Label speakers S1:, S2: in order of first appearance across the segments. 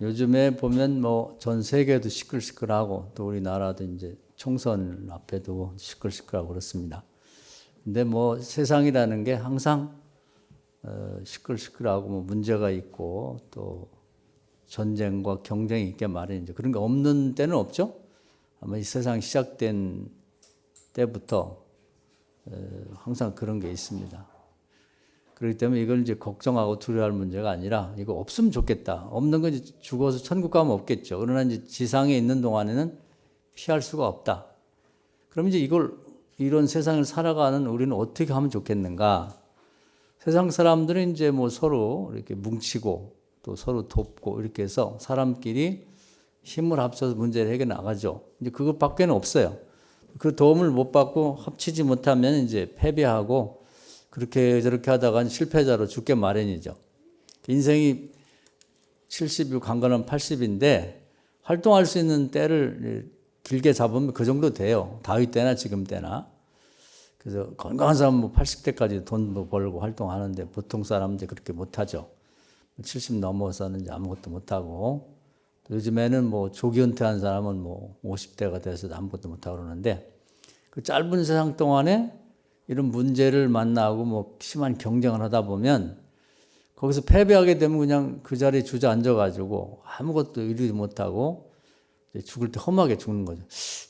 S1: 요즘에 보면 뭐 전 세계도 시끌시끌하고 또 우리나라도 이제 총선 앞에도 시끌시끌하고 그렇습니다. 근데 뭐 세상이라는 게 항상 시끌시끌하고 뭐 문제가 있고 또 전쟁과 경쟁이 있게 마련이죠. 그런 게 없는 때는 없죠. 아마 이 세상 시작된 때부터 항상 그런 게 있습니다. 그렇기 때문에 이걸 이제 걱정하고 두려워할 문제가 아니라 이거 없으면 좋겠다. 없는 건 이제 죽어서 천국 가면 없겠죠. 그러나 이제 지상에 있는 동안에는 피할 수가 없다. 그럼 이제 이런 세상을 살아가는 우리는 어떻게 하면 좋겠는가? 세상 사람들은 이제 뭐 서로 이렇게 뭉치고 또 서로 돕고 이렇게 해서 사람끼리 힘을 합쳐서 문제를 해결해 나가죠. 이제 그것밖에는 없어요. 그 도움을 못 받고 합치지 못하면 이제 패배하고 그렇게 저렇게 하다가 실패자로 죽게 마련이죠. 인생이 70이고 강건은 80인데 활동할 수 있는 때를 길게 잡으면 그 정도 돼요. 다윗 때나 지금 때나. 그래서 건강한 사람은 뭐 80대까지 돈 벌고 활동하는데 보통 사람들이 그렇게 못하죠. 70 넘어서는 이제 아무것도 못하고 또 요즘에는 뭐 조기 은퇴한 사람은 뭐 50대가 돼서 아무것도 못하고 그러는데 그 짧은 세상 동안에 이런 문제를 만나고 뭐 심한 경쟁을 하다 보면 거기서 패배하게 되면 그냥 그 자리에 주저앉아가지고 아무것도 이루지 못하고 죽을 때 험하게 죽는 거죠.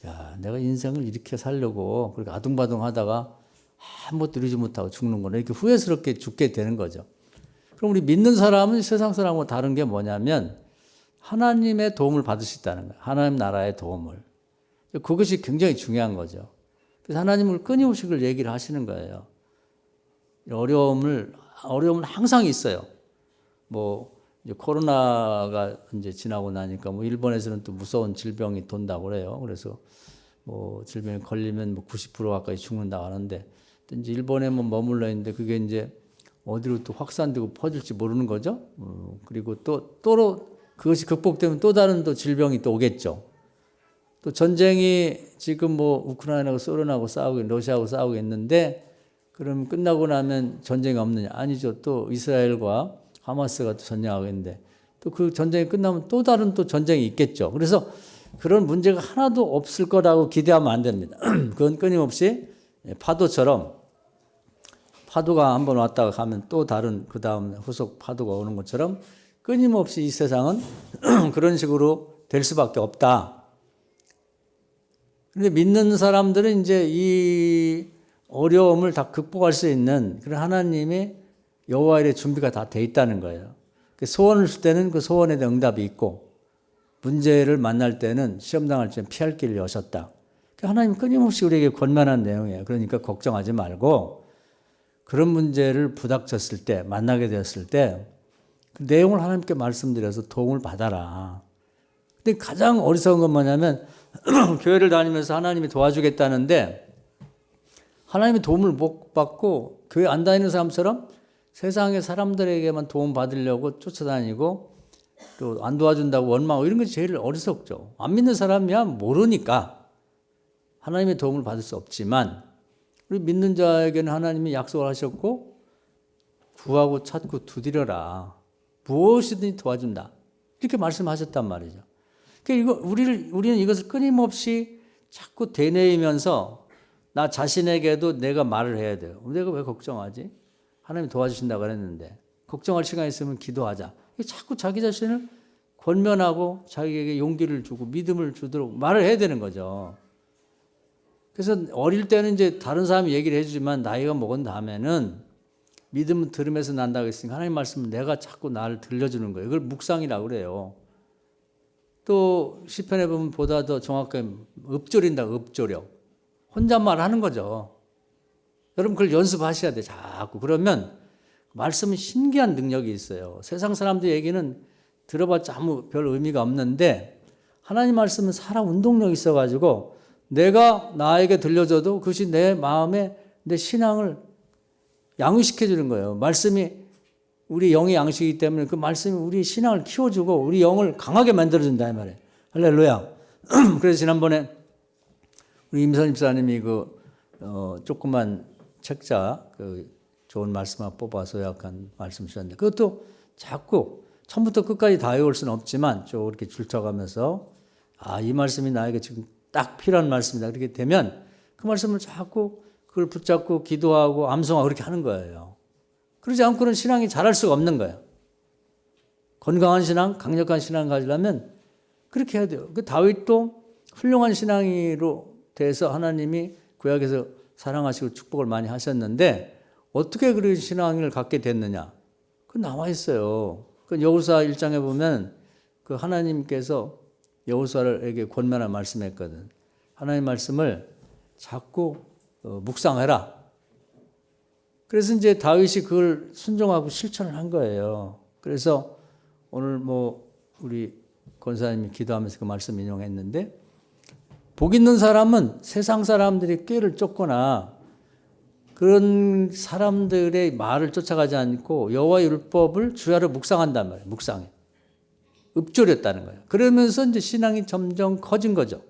S1: 야, 내가 인생을 이렇게 살려고 그렇게 아둥바둥 하다가 아무것도 이루지 못하고 죽는구나. 이렇게 후회스럽게 죽게 되는 거죠. 그럼 우리 믿는 사람은 세상 사람하고 다른 게 뭐냐면 하나님의 도움을 받을 수 있다는 거예요. 하나님 나라의 도움을. 그것이 굉장히 중요한 거죠. 그래서 하나님을 끊임없이 그걸 얘기를 하시는 거예요. 어려움은 항상 있어요. 뭐 이제 코로나가 이제 지나고 나니까 뭐 일본에서는 또 무서운 질병이 돈다고 그래요. 그래서 뭐 질병에 걸리면 뭐 90% 가까이 죽는다고 하는데 또 이제 일본에 뭐 머물러 있는데 그게 이제 어디로 또 확산되고 퍼질지 모르는 거죠. 그리고 또 그것이 극복되면 또 다른 또 질병이 또 오겠죠. 또 전쟁이 지금 뭐 우크라이나하고 소련하고 싸우고 러시아하고 싸우고 있는데 그럼 끝나고 나면 전쟁이 없느냐? 아니죠. 또 이스라엘과 하마스가 또 전쟁하고 있는데 또 그 전쟁이 끝나면 또 다른 또 전쟁이 있겠죠. 그래서 그런 문제가 하나도 없을 거라고 기대하면 안 됩니다. 그건 끊임없이 파도처럼 파도가 한번 왔다가 가면 또 다른 그 다음 후속 파도가 오는 것처럼 끊임없이 이 세상은 그런 식으로 될 수밖에 없다. 근데 믿는 사람들은 이제 이 어려움을 다 극복할 수 있는 그런 하나님의 여호와 일의 준비가 다 돼 있다는 거예요. 소원을 줄 때는 그 소원에 대한 응답이 있고 문제를 만날 때는 시험 당할 때는 피할 길을 여셨다. 하나님 끊임없이 우리에게 권면한 내용이에요. 그러니까 걱정하지 말고 그런 문제를 부닥쳤을 때 만나게 되었을 때 그 내용을 하나님께 말씀드려서 도움을 받아라. 근데 가장 어리석은 건 뭐냐면 교회를 다니면서 하나님이 도와주겠다는데 하나님의 도움을 못 받고 교회 안 다니는 사람처럼 세상의 사람들에게만 도움 받으려고 쫓아다니고 또 안 도와준다고 원망하고 이런 것이 제일 어리석죠. 안 믿는 사람이야 모르니까 하나님의 도움을 받을 수 없지만 우리 믿는 자에게는 하나님이 약속을 하셨고 구하고 찾고 두드려라. 무엇이든지 도와준다. 이렇게 말씀하셨단 말이죠. 그러니까 우리는 이것을 끊임없이 자꾸 되뇌이면서 나 자신에게도 내가 말을 해야 돼요. 내가 왜 걱정하지? 하나님 도와주신다고 그랬는데 걱정할 시간 있으면 기도하자. 자꾸 자기 자신을 권면하고 자기에게 용기를 주고 믿음을 주도록 말을 해야 되는 거죠. 그래서 어릴 때는 이제 다른 사람이 얘기를 해주지만 나이가 먹은 다음에는 믿음은 들으면서 난다고 했으니까 하나님 말씀을 내가 자꾸 나를 들려주는 거예요. 이걸 묵상이라고 그래요. 또 시편에 보면 보다 더 정확하게 읊조린다, 읊조려. 혼잣말 하는 거죠. 여러분 그걸 연습하셔야 돼, 자꾸. 그러면 말씀은 신기한 능력이 있어요. 세상 사람들 얘기는 들어봤자 아무 별 의미가 없는데 하나님 말씀은 살아 운동력이 있어가지고 내가 나에게 들려줘도 그것이 내 마음에 내 신앙을 양육시켜 주는 거예요. 말씀이 우리 영의 양식이기 때문에 그 말씀이 우리 신앙을 키워주고 우리 영을 강하게 만들어준다 이 말이에요. 할렐루야. 그래서 지난번에 우리 임선 집사님이 조그만 책자 좋은 말씀만 뽑아서 요약한 말씀 주셨는데 그것도 자꾸 처음부터 끝까지 다 외울 수는 없지만 좀 이렇게 줄쳐가면서 이 말씀이 나에게 지금 딱 필요한 말씀이다. 그렇게 되면 그 말씀을 자꾸 그걸 붙잡고 기도하고 암송하고 그렇게 하는 거예요. 그러지 않고는 신앙이 자랄 수가 없는 거예요. 건강한 신앙, 강력한 신앙을 가지려면 그렇게 해야 돼요. 그 다윗도 훌륭한 신앙이로 돼서 하나님이 구약에서 사랑하시고 축복을 많이 하셨는데 어떻게 그런 신앙을 갖게 됐느냐? 그 나와 있어요. 그 여호수아 1장에 보면 그 하나님께서 여호수아에게 권면한 말씀했거든. 하나님 말씀을 자꾸 묵상해라. 그래서 이제 다윗이 그걸 순종하고 실천을 한 거예요. 그래서 오늘 우리 권사님이 기도하면서 그 말씀 인용했는데 복 있는 사람은 세상 사람들이 꾀를 쫓거나 그런 사람들의 말을 쫓아가지 않고 여호와의 율법을 주야로 묵상한단 말이에요. 묵상해. 읊조렸다는 거예요. 그러면서 이제 신앙이 점점 커진 거죠.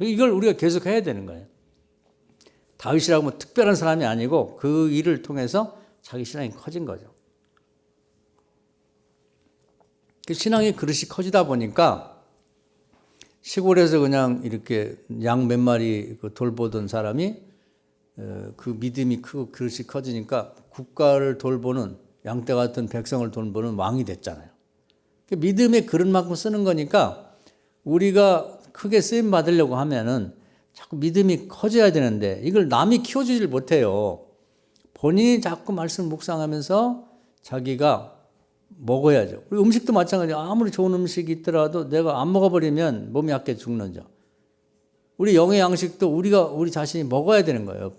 S1: 이걸 우리가 계속 해야 되는 거예요. 다윗이라고 뭐 특별한 사람이 아니고 그 일을 통해서 자기 신앙이 커진 거죠. 그 신앙의 그릇이 커지다 보니까 시골에서 그냥 이렇게 양 몇 마리 돌보던 사람이 그 믿음이 크고 그릇이 커지니까 국가를 돌보는 양떼 같은 백성을 돌보는 왕이 됐잖아요. 믿음의 그릇만큼 쓰는 거니까 우리가 크게 쓰임 받으려고 하면은 자꾸 믿음이 커져야 되는데 이걸 남이 키워주질 못해요. 본인이 자꾸 말씀을 묵상하면서 자기가 먹어야죠. 우리 음식도 마찬가지예요. 아무리 좋은 음식이 있더라도 내가 안 먹어버리면 몸이 약해 죽는 죠. 우리 영의 양식도 우리 자신이 먹어야 되는 거예요.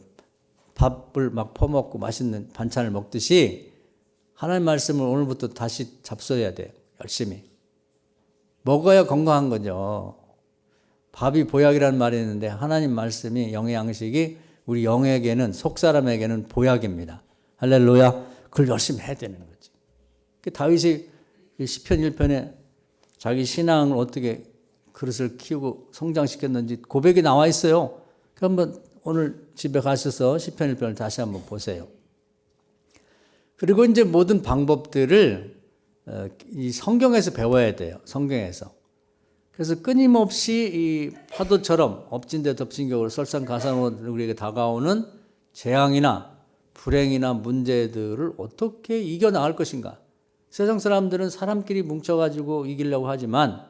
S1: 밥을 막 퍼먹고 맛있는 반찬을 먹듯이 하나님 말씀을 오늘부터 다시 잡숴야 돼요. 열심히. 먹어야 건강한 거죠. 밥이 보약이라는 말이 있는데 하나님 말씀이 영의 양식이 우리 영에게는 속 사람에게는 보약입니다. 할렐루야. 그걸 열심히 해야 되는 거지. 다윗이 시편 1편에 자기 신앙을 어떻게 그릇을 키우고 성장시켰는지 고백이 나와 있어요. 한번 오늘 집에 가셔서 시편 1편을 다시 한번 보세요. 그리고 이제 모든 방법들을 이 성경에서 배워야 돼요. 성경에서. 그래서 끊임없이 이 파도처럼 엎친 데 덮친 격으로 설상가상으로 우리에게 다가오는 재앙이나 불행이나 문제들을 어떻게 이겨나갈 것인가. 세상 사람들은 사람끼리 뭉쳐가지고 이기려고 하지만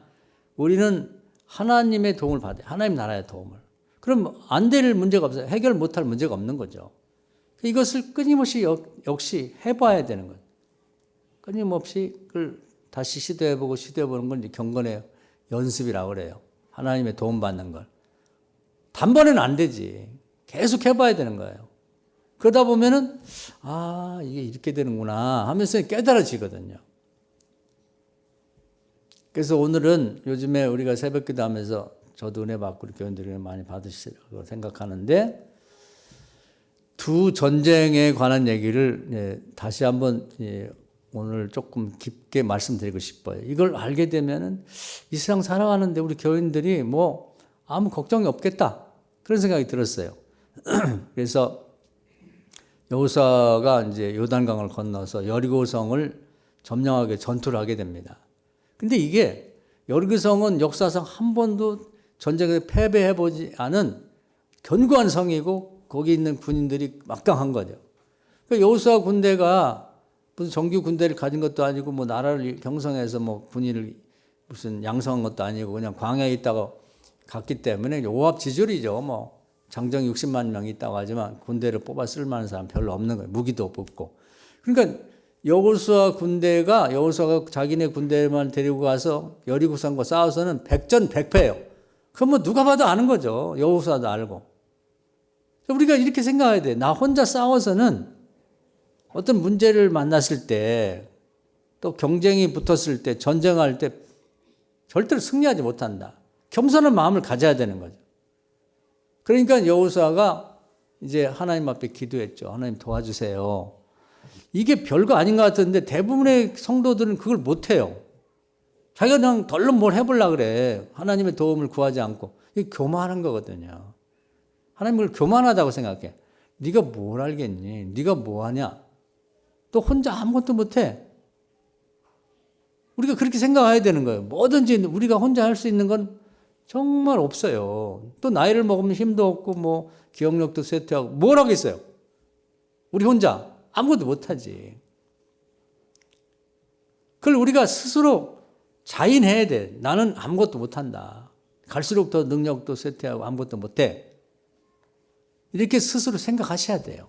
S1: 우리는 하나님의 도움을 받아요. 하나님 나라의 도움을. 그럼 안 될 문제가 없어요. 해결 못할 문제가 없는 거죠. 이것을 끊임없이 역시 해봐야 되는 거예요. 끊임없이 그걸 다시 시도해보는 건 이제 경건의 연습이라고 그래요. 하나님의 도움 받는 걸. 단번에는 안 되지. 계속 해봐야 되는 거예요. 그러다 보면은 이게 이렇게 되는구나 하면서 깨달아지거든요. 그래서 오늘은 요즘에 우리가 새벽기도 하면서 저도 은혜 받고 우리 교인들이 많이 받으시라고 생각하는데 두 전쟁에 관한 얘기를 다시 한번 오늘 조금 깊게 말씀드리고 싶어요. 이걸 알게 되면은 이 세상 살아가는데 우리 교인들이 아무 걱정이 없겠다. 그런 생각이 들었어요. 그래서 여호수아가 이제 요단강을 건너서 여리고성을 점령하게 전투를 하게 됩니다. 근데 이게 여리고성은 역사상 한 번도 전쟁에 패배해보지 않은 견고한 성이고 거기 있는 군인들이 막강한 거죠. 그러니까 여호수아 군대가 무슨 정규 군대를 가진 것도 아니고 나라를 형성해서 군인을 무슨 양성한 것도 아니고 그냥 광야에 있다가 갔기 때문에 오합지졸이죠. 장정 60만 명이 있다고 하지만 군대를 뽑아 쓸 만한 사람 별로 없는 거예요. 무기도 없고. 그러니까 여호수아가 자기네 군대만 데리고 가서 여리고성과 싸워서는 백전백패예요. 그건 누가 봐도 아는 거죠. 여호수아도 알고. 우리가 이렇게 생각해야 돼. 나 혼자 싸워서는 어떤 문제를 만났을 때, 또 경쟁이 붙었을 때, 전쟁할 때 절대로 승리하지 못한다. 겸손한 마음을 가져야 되는 거죠. 그러니까 여호수아가 이제 하나님 앞에 기도했죠. 하나님 도와주세요. 이게 별거 아닌 것 같은데 대부분의 성도들은 그걸 못해요. 자기가 그냥 덜렁 뭘 해보려고 그래. 하나님의 도움을 구하지 않고. 이게 교만한 거거든요. 하나님을 교만하다고 생각해. 네가 뭘 알겠니? 네가 뭐 하냐? 또 혼자 아무것도 못해. 우리가 그렇게 생각해야 되는 거예요. 뭐든지 우리가 혼자 할 수 있는 건 정말 없어요. 또 나이를 먹으면 힘도 없고 뭐 기억력도 쇠퇴하고 뭘 하겠어요. 우리 혼자 아무것도 못하지. 그걸 우리가 스스로 자인해야 돼. 나는 아무것도 못한다. 갈수록 더 능력도 쇠퇴하고 아무것도 못해. 이렇게 스스로 생각하셔야 돼요.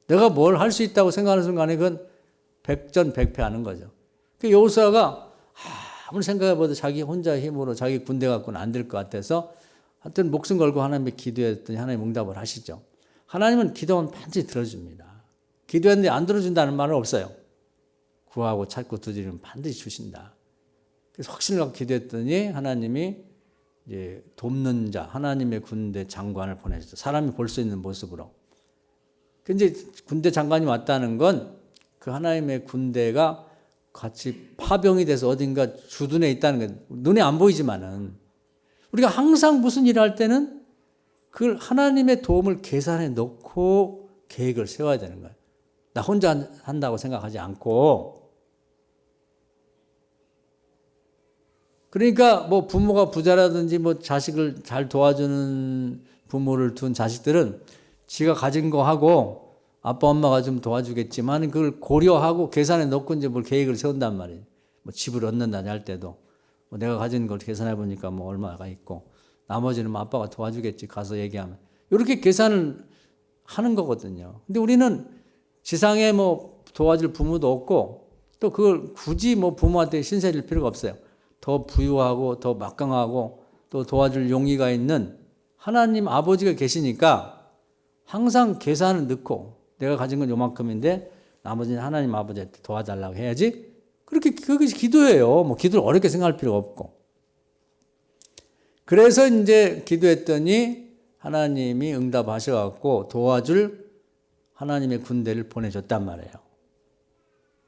S1: 내가 뭘 할 수 있다고 생각하는 순간에 그건 백전백패하는 거죠. 그 여호수아가 아무리 생각해봐도 자기 혼자 힘으로 자기 군대 갖고는 안 될 것 같아서 하여튼 목숨 걸고 하나님께 기도했더니 하나님 응답을 하시죠. 하나님은 기도하면 반드시 들어줍니다. 기도했는데 안 들어준다는 말은 없어요. 구하고 찾고 두드리면 반드시 주신다. 그래서 확신을 갖고 기도했더니 하나님이 이제 돕는 자, 하나님의 군대 장관을 보내셨죠. 사람이 볼 수 있는 모습으로. 근데 군대 장관이 왔다는 건 그 하나님의 군대가 같이 파병이 돼서 어딘가 주둔해 있다는 건 눈에 안 보이지만은 우리가 항상 무슨 일을 할 때는 그걸 하나님의 도움을 계산해 놓고 계획을 세워야 되는 거예요. 나 혼자 한다고 생각하지 않고. 그러니까 뭐 부모가 부자라든지 뭐 자식을 잘 도와주는 부모를 둔 자식들은 지가 가진 거 하고 아빠 엄마가 좀 도와주겠지만 그걸 고려하고 계산해 놓고 이제 뭘 계획을 세운단 말이에요. 뭐 집을 얻는다니 할 때도 뭐 내가 가진 걸 계산해 보니까 뭐 얼마가 있고 나머지는 뭐 아빠가 도와주겠지 가서 얘기하면 이렇게 계산을 하는 거거든요. 근데 우리는 지상에 뭐 도와줄 부모도 없고 또 그걸 굳이 뭐 부모한테 신세질 필요가 없어요. 더 부유하고 더 막강하고 또 도와줄 용의가 있는 하나님 아버지가 계시니까 항상 계산을 넣고 내가 가진 건 요만큼인데 나머지는 하나님 아버지한테 도와달라고 해야지. 그렇게 그것이 기도예요. 뭐 기도를 어렵게 생각할 필요가 없고. 그래서 이제 기도했더니 하나님이 응답하셔갖고 도와줄 하나님의 군대를 보내줬단 말이에요.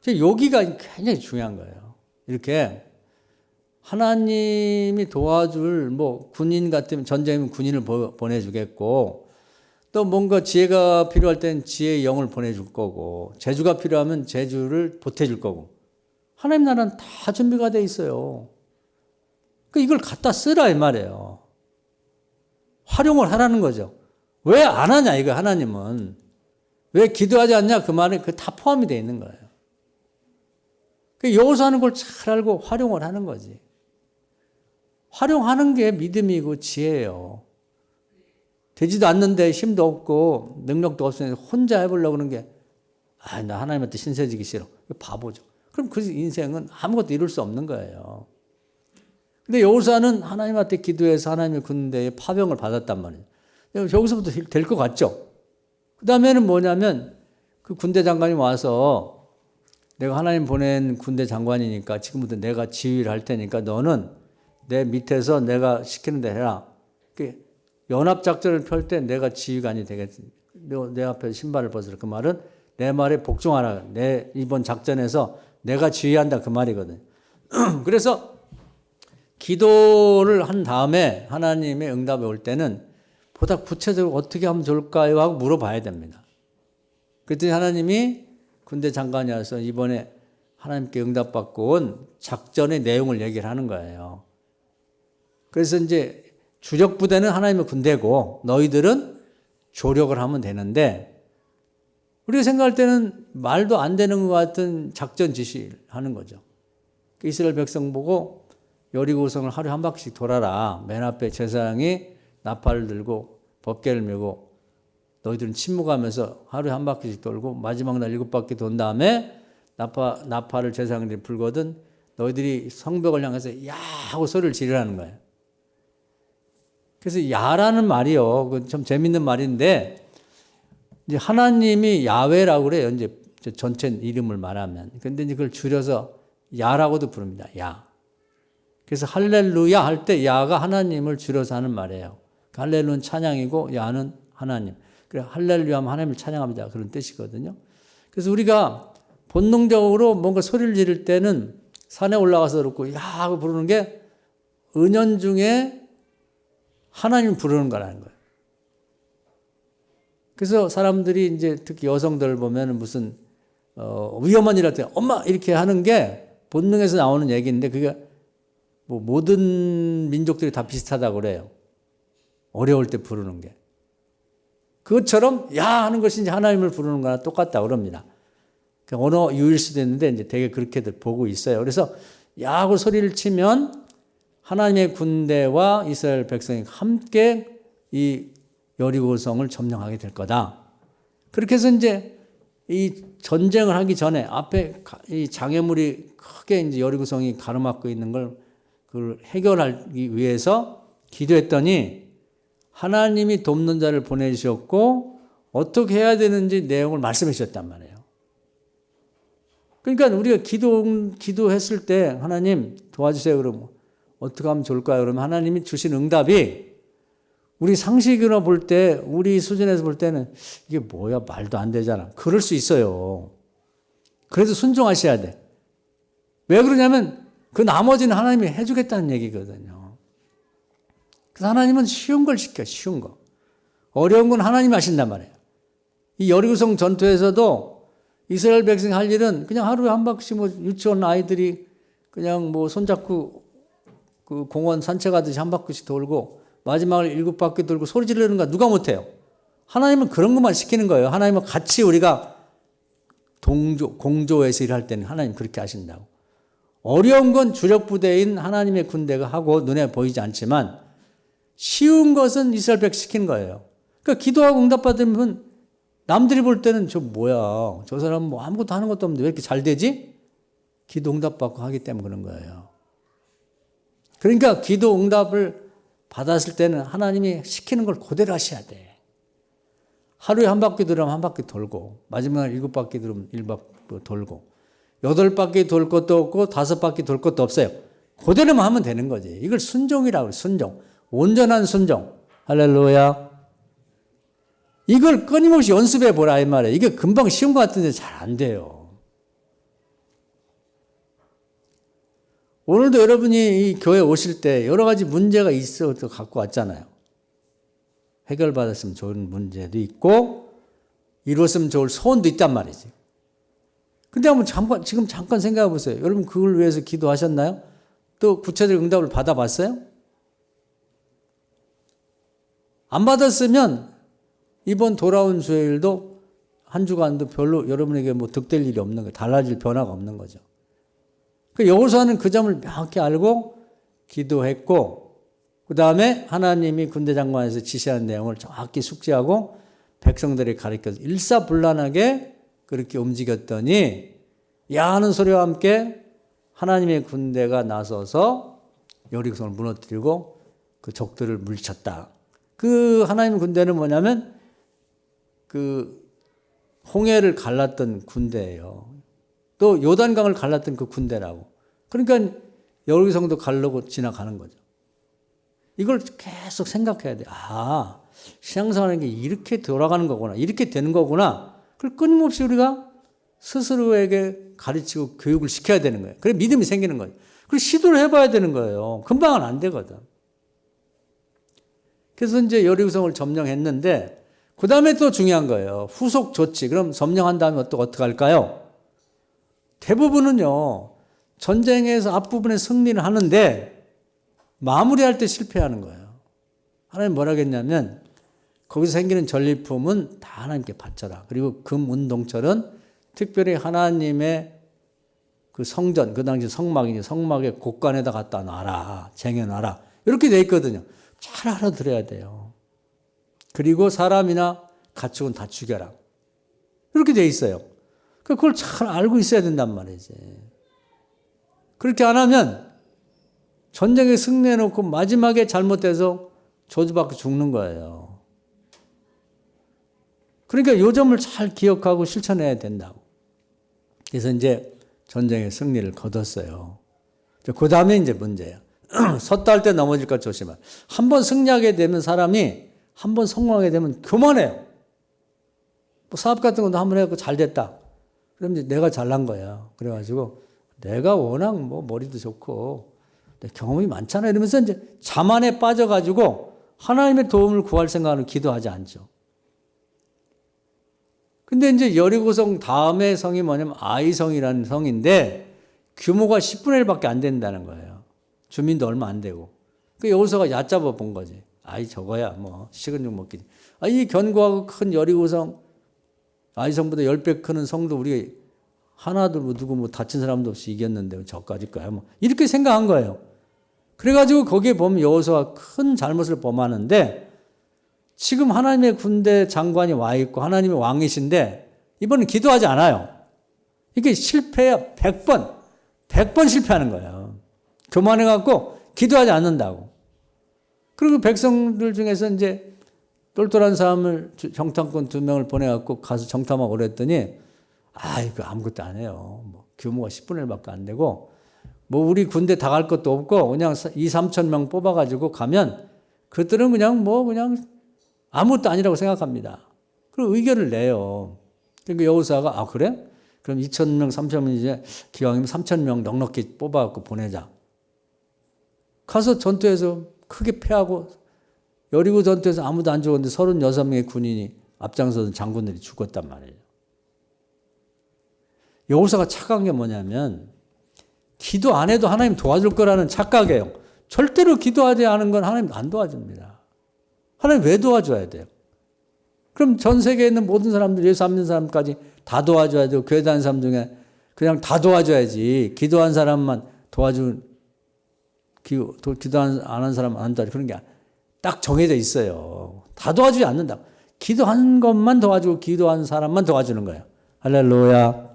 S1: 여기가 굉장히 중요한 거예요. 이렇게 하나님이 도와줄 뭐 군인 같으면 전쟁이면 군인을 보내주겠고 또 뭔가 지혜가 필요할 땐 지혜의 영을 보내줄 거고 재주가 필요하면 재주를 보태줄 거고 하나님 나라는 다 준비가 돼 있어요. 그러니까 이걸 갖다 쓰라 이 말이에요. 활용을 하라는 거죠. 왜 안 하냐 이거 하나님은. 왜 기도하지 않냐 그 말에 그 다 포함이 돼 있는 거예요. 여호수아는 걸 잘 알고 활용을 하는 거지. 활용하는 게 믿음이고 지혜예요. 되지도 않는데 힘도 없고 능력도 없으니 혼자 해보려고 그러는 게 나 하나님한테 신세지기 싫어. 바보죠. 그럼 그 인생은 아무것도 이룰 수 없는 거예요. 근데 여호수아는 하나님한테 기도해서 하나님의 군대에 파병을 받았단 말이에요. 여기서부터 될 것 같죠? 그 다음에는 뭐냐면 그 군대 장관이 와서 내가 하나님 보낸 군대 장관이니까 지금부터 내가 지휘를 할 테니까 너는 내 밑에서 내가 시키는 대로 해라. 연합작전을 펼 때 내가 지휘관이 되겠지. 내 앞에 신발을 벗으라. 그 말은 내 말에 복종하라. 내 이번 작전에서 내가 지휘한다. 그 말이거든. 그래서 기도를 한 다음에 하나님의 응답이 올 때는 보다 구체적으로 어떻게 하면 좋을까요? 하고 물어봐야 됩니다. 그랬더니 하나님이 군대 장관이 와서 이번에 하나님께 응답받고 온 작전의 내용을 얘기를 하는 거예요. 그래서 이제 주력 부대는 하나님의 군대고 너희들은 조력을 하면 되는데 우리가 생각할 때는 말도 안 되는 것 같은 작전 지시를 하는 거죠. 이스라엘 백성 보고 여리고성을 하루에 한 바퀴씩 돌아라. 맨 앞에 제사장이 나팔을 들고 법궤를 메고 너희들은 침묵하면서 하루에 한 바퀴씩 돌고 마지막 날 7바퀴 돈 다음에 나팔을 제사장들이 불거든 너희들이 성벽을 향해서 야 하고 소리를 지르라는 거예요. 그래서 야라는 말이요. 그 좀 재밌는 말인데 이제 하나님이 야훼라고 그래요. 이제 전체 이름을 말하면. 근데 이제 그걸 줄여서 야라고도 부릅니다. 야. 그래서 할렐루야 할 때 야가 하나님을 줄여서 하는 말이에요. 할렐루야는 찬양이고 야는 하나님. 그래 할렐루야 하면 하나님을 찬양합니다. 그런 뜻이거든요. 그래서 우리가 본능적으로 뭔가 소리를 지를 때는 산에 올라가서 그렇고 야 하고 부르는 게 은연중에 하나님 부르는 거라는 거예요. 그래서 사람들이 이제 특히 여성들 보면 무슨 위험한 일 할 때 엄마 이렇게 하는 게 본능에서 나오는 얘기인데 그게 뭐 모든 민족들이 다 비슷하다고 그래요. 어려울 때 부르는 게. 그것처럼 야 하는 것이 이제 하나님을 부르는 거나 똑같다 그럽니다. 언어 유일 수도 있는데 이제 되게 그렇게들 보고 있어요. 그래서 야 하고 소리를 치면 하나님의 군대와 이스라엘 백성이 함께 이 여리고성을 점령하게 될 거다. 그렇게 해서 이제 이 전쟁을 하기 전에 앞에 이 장애물이 크게 이제 여리고성이 가로막고 있는 걸 그걸 해결하기 위해서 기도했더니 하나님이 돕는 자를 보내주셨고 어떻게 해야 되는지 내용을 말씀해 주셨단 말이에요. 그러니까 우리가 기도했을 때 하나님 도와주세요 그러면 어떻게 하면 좋을까요? 그러면 하나님이 주신 응답이 우리 상식으로 볼 때, 우리 수준에서 볼 때는 이게 뭐야 말도 안 되잖아. 그럴 수 있어요. 그래도 순종하셔야 돼. 왜 그러냐면 그 나머지는 하나님이 해주겠다는 얘기거든요. 그래서 하나님은 쉬운 걸 시켜, 쉬운 거. 어려운 건 하나님이 하신단 말이에요. 이 여리고성 전투에서도 이스라엘 백성이 할 일은 그냥 하루에 한 바퀴씩 뭐 유치원 아이들이 그냥 뭐 손잡고 그 공원 산책하듯이 한 바퀴씩 돌고 마지막을 7바퀴 돌고 소리 지르는 거 누가 못해요? 하나님은 그런 것만 시키는 거예요. 하나님은 같이 우리가 공조해서 일할 때는 하나님 그렇게 하신다고. 어려운 건 주력 부대인 하나님의 군대가 하고 눈에 보이지 않지만 쉬운 것은 이스라엘 백성 시키는 거예요. 그러니까 기도하고 응답받으면 남들이 볼 때는 저 뭐야 저 사람 뭐 아무것도 하는 것도 없는데 왜 이렇게 잘 되지? 기도 응답받고 하기 때문에 그런 거예요. 그러니까 기도 응답을 받았을 때는 하나님이 시키는 걸 그대로 하셔야 돼. 하루에 한 바퀴 돌으면 한 바퀴 돌고 마지막에 7바퀴 돌으면 1바퀴 돌고 8바퀴 돌 것도 없고 5바퀴 돌 것도 없어요. 그대로만 하면 되는 거지. 이걸 순종이라고 그래. 순종. 온전한 순종. 할렐루야. 이걸 끊임없이 연습해 보라 이 말이에요. 이게 금방 쉬운 것 같은데 잘 안 돼요. 오늘도 여러분이 이 교회 오실 때 여러 가지 문제가 있어서 갖고 왔잖아요. 해결받았으면 좋은 문제도 있고 이루었으면 좋을 소원도 있단 말이지. 근데 한번 지금 잠깐 생각해 보세요. 여러분 그걸 위해서 기도하셨나요? 또 구체적 응답을 받아봤어요? 안 받았으면 이번 돌아온 주일도 한 주간도 별로 여러분에게 뭐 득될 일이 없는 거예요. 달라질 변화가 없는 거죠. 여호수아는 그 점을 명확히 알고 기도했고 그 다음에 하나님이 군대장관에서 지시한 내용을 정확히 숙지하고 백성들이 가르쳐서 일사불란하게 그렇게 움직였더니 야 하는 소리와 함께 하나님의 군대가 나서서 여리고성을 무너뜨리고 그 적들을 물리쳤다. 그 하나님의 군대는 뭐냐면 그 홍해를 갈랐던 군대예요. 또 요단강을 갈랐던 그 군대라고. 그러니까 여리고성도 가르고 지나가는 거죠. 이걸 계속 생각해야 돼. 아, 신앙생활하는 게 이렇게 돌아가는 거구나. 이렇게 되는 거구나. 그걸 끊임없이 우리가 스스로에게 가르치고 교육을 시켜야 되는 거예요. 그래 믿음이 생기는 거예요. 그리고 시도를 해봐야 되는 거예요. 금방은 안 되거든. 그래서 이제 여리고성을 점령했는데 그 다음에 또 중요한 거예요. 후속 조치. 그럼 점령한 다음에 어떻게 할까요? 대부분은요, 전쟁에서 앞부분에 승리를 하는데 마무리할 때 실패하는 거예요. 하나님 뭐라 했냐면 거기서 생기는 전리품은 다 하나님께 바쳐라. 그리고 금, 은, 동철은 특별히 하나님의 그 성전, 그 당시 성막이니 성막의 곳간에다 갖다 놔라. 쟁여놔라. 이렇게 돼 있거든요. 잘 알아들어야 돼요. 그리고 사람이나 가축은 다 죽여라. 이렇게 돼 있어요. 그걸 잘 알고 있어야 된단 말이지. 그렇게 안 하면 전쟁에 승리해놓고 마지막에 잘못돼서 저주받고 죽는 거예요. 그러니까 이 점을 잘 기억하고 실천해야 된다고. 그래서 이제 전쟁의 승리를 거뒀어요. 그 다음에 이제 문제예요. 섰다 할 때 넘어질까 조심하라. 한번 승리하게 되면 사람이 한번 성공하게 되면 교만해요. 뭐 사업 같은 것도 한번 해갖고 잘 됐다. 그럼 이제 내가 잘난 거야. 그래가지고 내가 워낙 뭐 머리도 좋고 내 경험이 많잖아 이러면서 이제 자만에 빠져가지고 하나님의 도움을 구할 생각은 기도하지 않죠. 근데 이제 여리고성 다음에 성이 뭐냐면 아이성이라는 성인데 규모가 10분의 1밖에 안 된다는 거예요. 주민도 얼마 안 되고. 그 여호수아가 얕잡아 본 거지. 아이 저거야 뭐 식은 죽 먹기. 이 견고하고 큰 여리고성 아이성보다 10배 크는 성도 우리 하나도 뭐 누구 뭐 다친 사람도 없이 이겼는데 저까짓 거야 뭐 이렇게 생각한 거예요. 그래가지고 거기에 보면 여호수아가 큰 잘못을 범하는데 지금 하나님의 군대 장관이 와 있고 하나님의 왕이신데 이번엔 기도하지 않아요. 이게 실패야 100번 실패하는 거예요. 교만해갖고 기도하지 않는다고. 그리고 백성들 중에서 이제 똘똘한 사람을 정탐꾼 2명을 보내갖고 가서 정탐하고 그랬더니 이거 아무것도 안 해요. 뭐 규모가 10분의 1밖에 안 되고 뭐 우리 군대 다 갈 것도 없고 그냥 2-3천 명 뽑아가지고 가면 그들은 그냥 아무것도 아니라고 생각합니다. 그리고 의견을 내요. 그러니까 여호수아가 그래? 그럼 2,000명, 3,000명 이제 기왕이면 3,000명 넉넉히 뽑아갖고 보내자. 가서 전투에서 크게 패하고 여리고 전투에서 아무도 안 죽었는데 36명의 군인이 앞장서던 장군들이 죽었단 말이에요. 여호수아가 착각한 게 뭐냐면 기도 안 해도 하나님 도와줄 거라는 착각이에요. 절대로 기도하지 않은 건 하나님 안 도와줍니다. 하나님 왜 도와줘야 돼요? 그럼 전 세계에 있는 모든 사람들, 예수 믿는 사람까지 다 도와줘야 되고 교회 다니는 사람 중에 그냥 다 도와줘야지. 기도한 사람만 기도 안 한 사람 안 도와줘. 그런 게 딱 정해져 있어요. 다 도와주지 않는다. 기도한 것만 도와주고 기도한 사람만 도와주는 거예요. 할렐루야.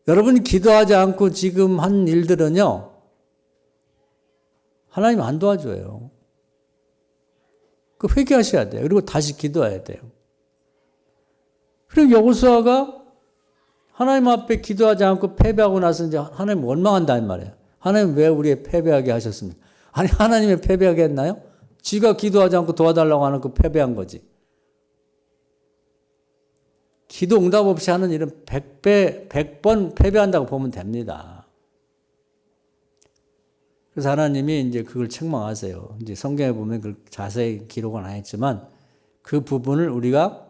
S1: 여러분이 기도하지 않고 지금 한 일들은요, 하나님 안 도와줘요. 그 회개하셔야 돼요. 그리고 다시 기도해야 돼요. 그리고 여호수아가 하나님 앞에 기도하지 않고 패배하고 나서 이제 하나님 원망한다는 말이에요. 하나님 왜 우리의 패배하게 하셨습니까? 아니 하나님의 패배하게 했나요? 지가 기도하지 않고 도와달라고 하는 그 패배한 거지. 기도 응답 없이 하는 일은 100번 패배한다고 보면 됩니다. 그래서 하나님이 이제 그걸 책망하세요. 이제 성경에 보면 그걸 자세히 기록은 안 했지만 그 부분을 우리가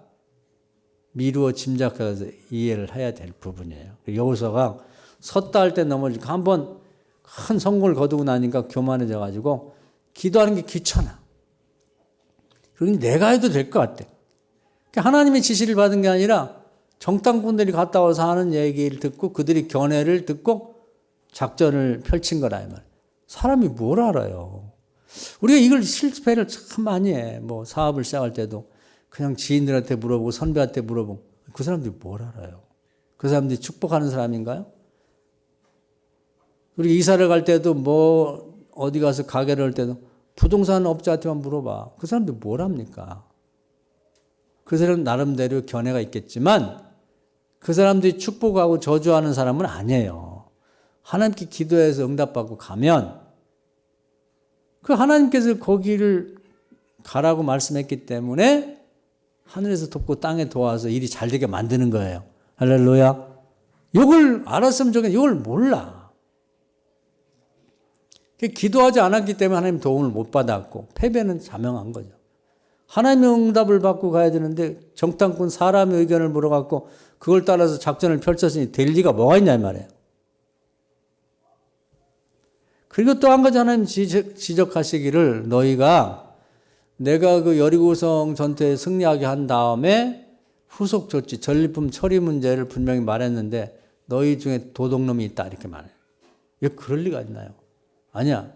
S1: 미루어 짐작해서 이해를 해야 될 부분이에요. 여호수아가 섰다 할 때 넘어지고 한번 큰 성공을 거두고 나니까 교만해져 가지고 기도하는 게 귀찮아. 그러니 내가 해도 될 것 같아. 하나님의 지시를 받은 게 아니라 정탐꾼들이 갔다 와서 하는 얘기를 듣고 그들이 견해를 듣고 작전을 펼친 거라 이 말. 사람이 뭘 알아요? 우리가 이걸 실패를 참 많이 해. 뭐 사업을 시작할 때도 그냥 지인들한테 물어보고 선배한테 물어보고 그 사람들이 뭘 알아요? 그 사람들이 축복하는 사람인가요? 우리 이사를 갈 때도 뭐 어디 가서 가게를 할 때도 부동산 업자한테만 물어봐. 그 사람들 뭘 합니까? 그 사람 나름대로 견해가 있겠지만 그 사람들이 축복하고 저주하는 사람은 아니에요. 하나님께 기도해서 응답받고 가면 그 하나님께서 거기를 가라고 말씀했기 때문에 하늘에서 돕고 땅에 도와서 일이 잘 되게 만드는 거예요. 할렐루야. 이걸 알았으면 좋겠는데 이걸 몰라. 기도하지 않았기 때문에 하나님 도움을 못 받았고 패배는 자명한 거죠. 하나님의 응답을 받고 가야 되는데 정탐꾼 사람의 의견을 물어갖고 그걸 따라서 작전을 펼쳤으니 될 리가 뭐가 있냐 이 말이에요. 그리고 또 한 가지 하나님 지적하시기를 너희가 내가 그 여리고성 전투에 승리하게 한 다음에 후속 조치, 전리품 처리 문제를 분명히 말했는데 너희 중에 도둑놈이 있다 이렇게 말해요. 왜 그럴 리가 있나요? 아니야.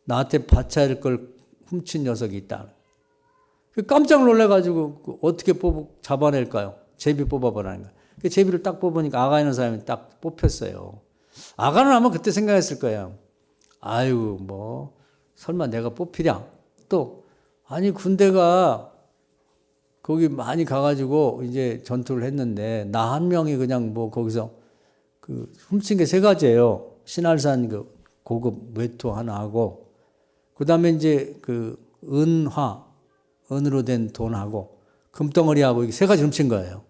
S1: 나한테 받쳐야 할 걸 훔친 녀석이 있다. 깜짝 놀래가지고 어떻게 잡아낼까요? 제비 뽑아보라는 거예요. 제비를 딱 뽑으니까 아가이는 사람이 딱 뽑혔어요. 아가는 아마 그때 생각했을 거예요. 아유 뭐 설마 내가 뽑히랴? 또 아니 군대가 거기 많이 가가지고 이제 전투를 했는데 나 한 명이 그냥 뭐 거기서 그 훔친 게 3가지예요. 신할산 그 고급 외투 하나 하고 그 다음에 이제 그 은으로 된 돈하고 금덩어리하고 이게 3가지 훔친 거예요.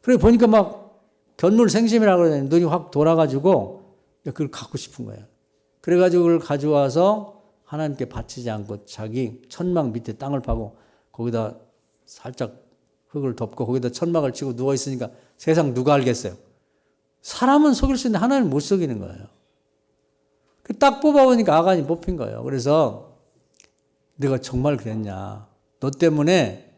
S1: 그래 보니까 막 견물생심이라고 그러더니 눈이 확 돌아가지고 그걸 갖고 싶은 거예요. 그래가지고 그걸 가져와서 하나님께 바치지 않고 자기 천막 밑에 땅을 파고 거기다 살짝 흙을 덮고 거기다 천막을 치고 누워있으니까 세상 누가 알겠어요. 사람은 속일 수 있는데 하나님은 못 속이는 거예요. 딱 뽑아보니까 아간이 뽑힌 거예요. 그래서 내가 정말 그랬냐. 너 때문에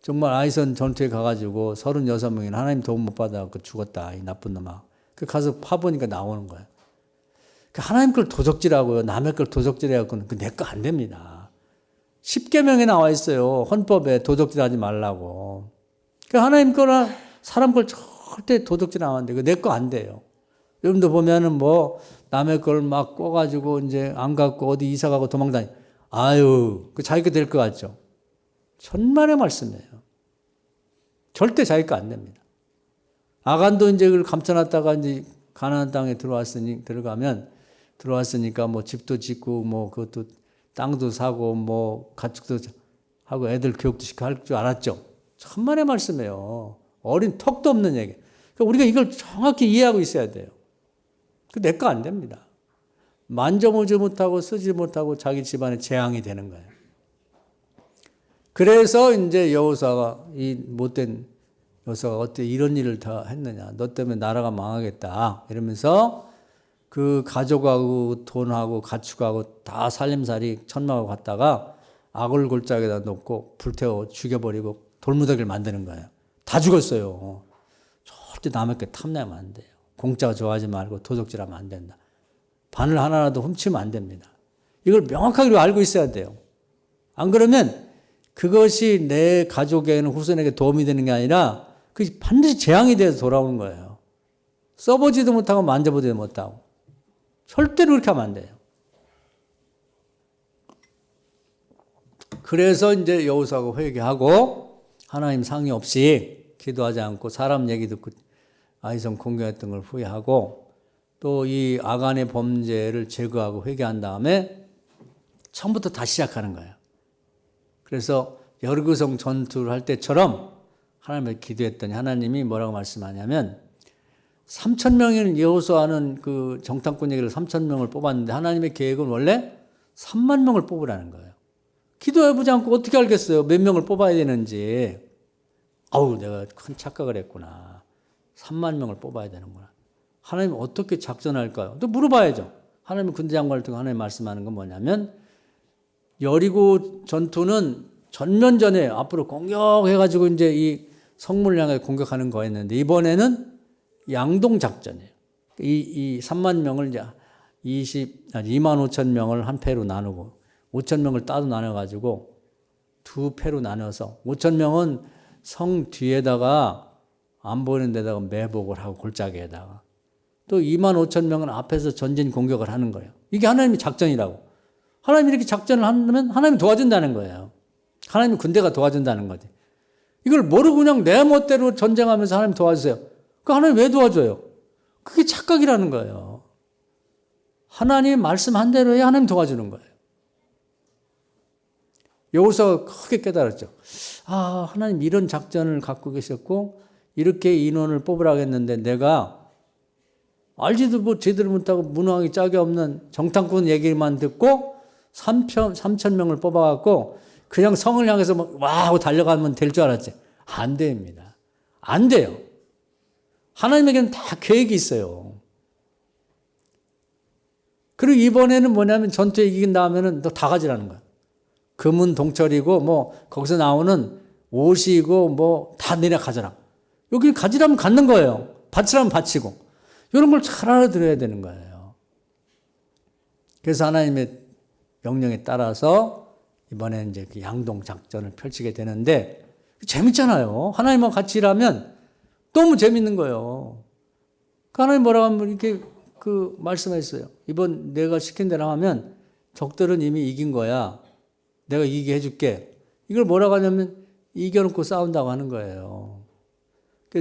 S1: 정말 아이선 전투에 가가지고 36명이 하나님 도움 못 받아갖고 죽었다. 이 나쁜 놈아. 가서 파보니까 나오는 거예요. 하나님 걸 도적질하고요. 남의 걸 도적질해갖고는 내 거 안 됩니다. 10계명에 나와 있어요. 헌법에 도적질하지 말라고. 하나님 거나 사람 걸 절대 도둑질 안 하는데 내 거 안 돼요. 여러분도 보면은 뭐 남의 걸 막 꿔가지고 이제 안 갖고 어디 이사 가고 도망다니. 아유, 그 자기 거 될 것 같죠? 천만의 말씀이에요. 절대 자기 거 안 됩니다. 아간도 이제 그걸 감춰놨다가 이제 가나안 땅에 들어왔으니까 뭐 집도 짓고 뭐 그것도 땅도 사고 뭐 가축도 하고 애들 교육도 시키고 할 줄 알았죠. 천만의 말씀이에요. 어린 턱도 없는 얘기. 그러니까 우리가 이걸 정확히 이해하고 있어야 돼요. 내 거 안 됩니다. 만져보지 못하고 쓰지 못하고 자기 집안에 재앙이 되는 거예요. 그래서 이제 여호수아가 이 못된 여호수아가 어떻게 이런 일을 다 했느냐. 너 때문에 나라가 망하겠다. 이러면서 그 가족하고 돈하고 가축하고 다 살림살이 천막하고 갔다가 악을 골짜기에다 놓고 불태워 죽여버리고 돌무더기를 만드는 거예요. 다 죽었어요. 절대 남의 게 탐내면 안 돼요. 공짜 좋아하지 말고 도둑질하면 안 된다. 바늘 하나라도 훔치면 안 됩니다. 이걸 명확하게 알고 있어야 돼요. 안 그러면 그것이 내 가족에는 후손에게 도움이 되는 게 아니라 그것이 반드시 재앙이 돼서 돌아오는 거예요. 써보지도 못하고 만져보지도 못하고. 절대로 그렇게 하면 안 돼요. 그래서 이제 여호수아가 회개하고 하나님 상의 없이 기도하지 않고 사람 얘기 듣고 아이성 공격했던 걸 후회하고 또 이 아간의 범죄를 제거하고 회개한 다음에 처음부터 다시 시작하는 거예요. 그래서 여리고성 전투를 할 때처럼 하나님을 기도했더니 하나님이 뭐라고 말씀하냐면 3,000명인 여호수아는 그 정탐꾼 얘기를 3,000명을 뽑았는데 하나님의 계획은 원래 3만 명을 뽑으라는 거예요. 기도해보지 않고 어떻게 알겠어요? 몇 명을 뽑아야 되는지. 아우, 내가 큰 착각을 했구나. 3만 명을 뽑아야 되는구나. 하나님 어떻게 작전할까요? 또 물어봐야죠. 하나님 군대장관을 통해 하나님 말씀하는 건 뭐냐면 여리고 전투는 전면전에 앞으로 공격해가지고 이제 이 성문을 향해 공격하는 거였는데 이번에는 양동작전이에요. 이 3만 명을 이제 2만 5천 명을 한 패로 나누고 5천 명을 따로 나눠가지고 두 패로 나눠서 5천 명은 성 뒤에다가 안 보이는 데다가 매복을 하고 골짜기에다가 또 2만 5천 명은 앞에서 전진 공격을 하는 거예요. 이게 하나님의 작전이라고. 하나님이 이렇게 작전을 하면 하나님이 도와준다는 거예요. 하나님이 군대가 도와준다는 거지. 이걸 모르고 그냥 내 멋대로 전쟁하면서 하나님 도와주세요. 그 하나님 왜 도와줘요? 그게 착각이라는 거예요. 하나님 말씀한 대로 해야 하나님 도와주는 거예요. 여호수아가 크게 깨달았죠. 아, 하나님 이런 작전을 갖고 계셨고 이렇게 인원을 뽑으라고 했는데 내가 알지도 뭐 제대로 못하고 무능하기 짝이 없는 정탐꾼 얘기만 듣고 3,000명을 뽑아갖고 그냥 성을 향해서 막 와 하고 달려가면 될 줄 알았지. 안 됩니다. 안 돼요. 하나님에게는 다 계획이 있어요. 그리고 이번에는 뭐냐면 전투에 이긴 다음에는 너 다 가지라는 거야. 금은 동철이고 뭐 거기서 나오는 옷이고 뭐 다 내려 가져라. 여기 가지라면 갖는 거예요. 바치라면 바치고. 이런 걸 잘 알아들어야 되는 거예요. 그래서 하나님의 명령에 따라서 이번에 이제 그 양동 작전을 펼치게 되는데 재밌잖아요. 하나님과 같이 일하면 너무 재밌는 거예요. 하나님 뭐라고 하면 이렇게 그 말씀했어요. 이번 내가 시킨 대로 하면 적들은 이미 이긴 거야. 내가 이기게 해줄게. 이걸 뭐라고 하냐면 이겨놓고 싸운다고 하는 거예요.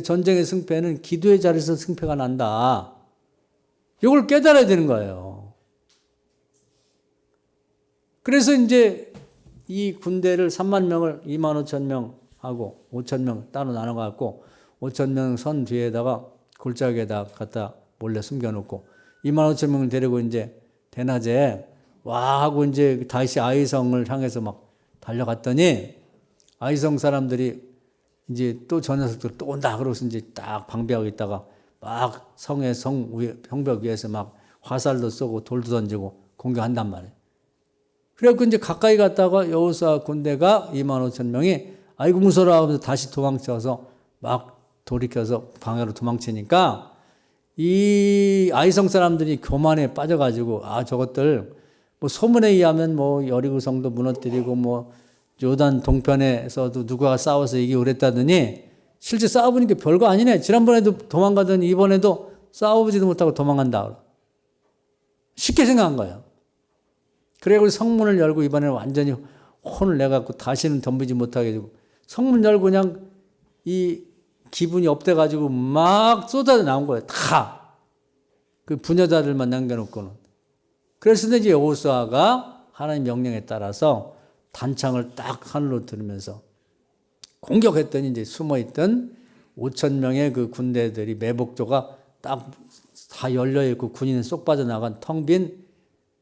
S1: 전쟁의 승패는 기도의 자리에서 승패가 난다. 이걸 깨달아야 되는 거예요. 그래서 이제 이 군대를 3만 명을 2만 5천 명 하고 5천 명 따로 나눠갖고 5천 명 선 뒤에다가 골짜기에다 갖다 몰래 숨겨놓고 2만 5천 명을 데리고 이제 대낮에 와 하고 이제 다시 아이성을 향해서 막 달려갔더니 아이성 사람들이 이제 또 저 녀석들 또 온다 그러고서 이제 딱 방비하고 있다가 막 성의 성벽 위에서 막 화살도 쏘고 돌도 던지고 공격한단 말이에요. 그래갖고 이제 가까이 갔다가 여호수아 군대가 25,000명이 아이고 무서워라 하면서 다시 도망쳐서 막 돌이켜서 광야로 도망치니까 이 아이성 사람들이 교만에 빠져가지고 저것들 뭐 소문에 의하면 뭐 여리고성도 무너뜨리고 뭐 요단 동편에서도 누가 싸워서 이기고 그랬다더니 실제 싸워보니까 별거 아니네. 지난번에도 도망가더니 이번에도 싸워보지도 못하고 도망간다. 쉽게 생각한 거예요. 그래가지고 성문을 열고 이번에는 완전히 혼을 내갖고 다시는 덤비지 못하게 해주고 성문 열고 그냥 이 기분이 업돼가지고 막 쏟아져 나온 거예요. 다. 그 부녀자들만 남겨놓고는. 그래서 이제 여호수아가 하나님 명령에 따라서 단창을 딱 하늘로 들으면서 공격했더니 이제 숨어있던 5,000명의 그 군대들이 매복조가 딱 다 열려있고 군인은 쏙 빠져나간 텅 빈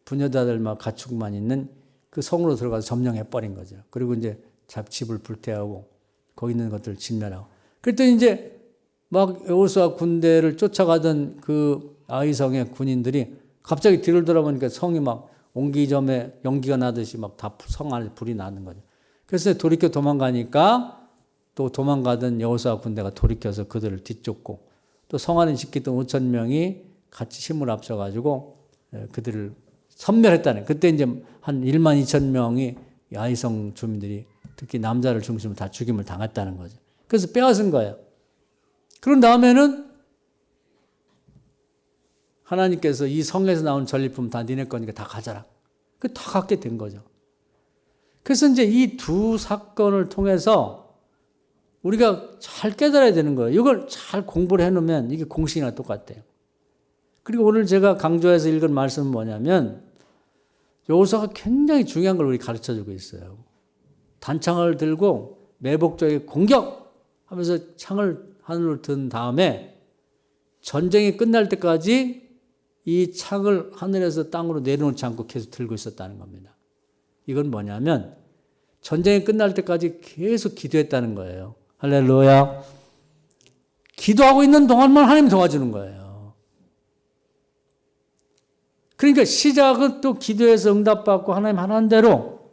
S1: 부녀자들만 가축만 있는 그 성으로 들어가서 점령해버린 거죠. 그리고 이제 잡집을 불태우고 거기 있는 것들을 진멸하고. 그랬더니 이제 막 여호수아 군대를 쫓아가던 그 아이성의 군인들이 갑자기 뒤를 돌아보니까 성이 막 옹기점에 연기가 나듯이 막 다 성 안에 불이 나는 거죠. 그래서 돌이켜 도망가니까 또 도망가던 여호수아 군대가 돌이켜서 그들을 뒤쫓고 또 성 안에 지키던 5,000명이 같이 힘을 합쳐가지고 그들을 섬멸했다는. 그때 이제 한 12,000명이 아이성 주민들이 특히 남자를 중심으로 다 죽임을 당했다는 거죠. 그래서 빼앗은 거예요. 그런 다음에는 하나님께서 이 성에서 나온 전리품 다 니네 거니까 다 가져라. 그 다 갖게 된 거죠. 그래서 이제 이 두 사건을 통해서 우리가 잘 깨달아야 되는 거예요. 이걸 잘 공부를 해놓으면 이게 공식이나 똑같대요. 그리고 오늘 제가 강조해서 읽은 말씀은 뭐냐면 여호수아가 굉장히 중요한 걸 우리 가르쳐주고 있어요. 단창을 들고 매복적인 공격하면서 창을 하늘로 든 다음에 전쟁이 끝날 때까지 이 창을 하늘에서 땅으로 내려놓지 않고 계속 들고 있었다는 겁니다. 이건 뭐냐면 전쟁이 끝날 때까지 계속 기도했다는 거예요. 할렐루야. 기도하고 있는 동안만 하나님 도와주는 거예요. 그러니까 시작은 또 기도해서 응답받고 하나님 하라는 대로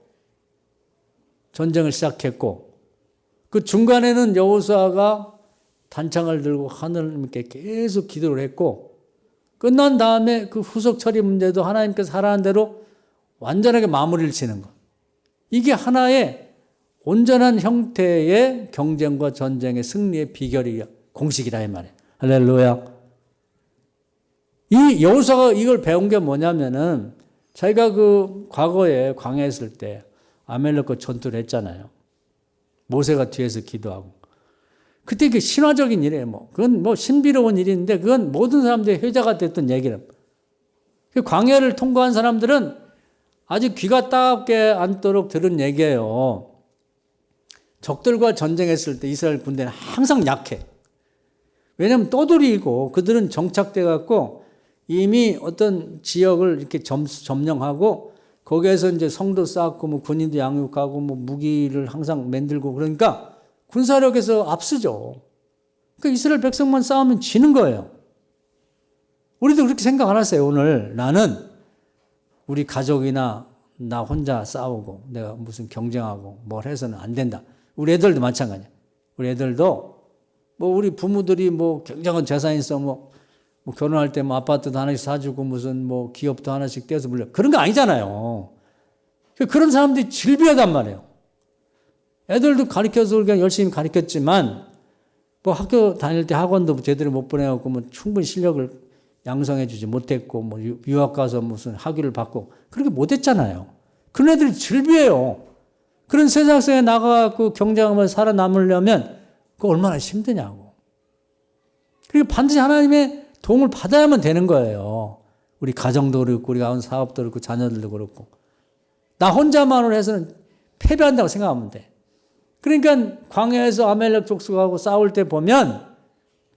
S1: 전쟁을 시작했고 그 중간에는 여호수아가 단창을 들고 하나님께 계속 기도를 했고 끝난 다음에 그 후속 처리 문제도 하나님께서 하라는 대로 완전하게 마무리를 지는 것. 이게 하나의 온전한 형태의 경쟁과 전쟁의 승리의 비결이 공식이라 이 말이에요. 할렐루야. 이 여호수아가 이걸 배운 게 뭐냐면은 자기가 그 과거에 광야에 있을 때 아말렉과 전투를 했잖아요. 모세가 뒤에서 기도하고. 그때 그 신화적인 일이에요. 그건 신비로운 일인데 그건 모든 사람들이 회자가 됐던 얘기는. 그 광야를 통과한 사람들은 아주 귀가 따갑게 앉도록 들은 얘기예요. 적들과 전쟁했을 때 이스라엘 군대는 항상 약해. 왜냐하면 떠돌이고 그들은 정착돼 갖고 이미 어떤 지역을 이렇게 점령하고 거기에서 이제 성도 쌓고 뭐 군인도 양육하고 뭐 무기를 항상 만들고 그러니까 군사력에서 앞서죠. 그러니까 이스라엘 백성만 싸우면 지는 거예요. 우리도 그렇게 생각 안 하세요. 오늘 나는 우리 가족이나 나 혼자 싸우고 내가 무슨 경쟁하고 뭘 해서는 안 된다. 우리 애들도 마찬가지야. 우리 애들도 우리 부모들이 굉장한 재산이 있어 뭐 결혼할 때 아파트도 하나씩 사주고 무슨 기업도 하나씩 떼서 물려. 그런 거 아니잖아요. 그런 사람들이 질비하단 말이에요. 애들도 가르쳐서 그냥 열심히 가르쳤지만 학교 다닐 때 학원도 제대로 못 보내갖고 충분히 실력을 양성해 주지 못했고 유학 가서 무슨 학위를 받고 그렇게 못했잖아요. 그런 애들이 질비해요. 그런 세상에 나가갖고 경쟁하면서 살아남으려면 그거 얼마나 힘드냐고. 그리고 반드시 하나님의 도움을 받아야만 되는 거예요. 우리 가정도 그렇고 우리가 하는 사업도 그렇고 자녀들도 그렇고 나 혼자만으로 해서는 패배한다고 생각하면 돼. 그러니까 광야에서 아말렉 족속하고 싸울 때 보면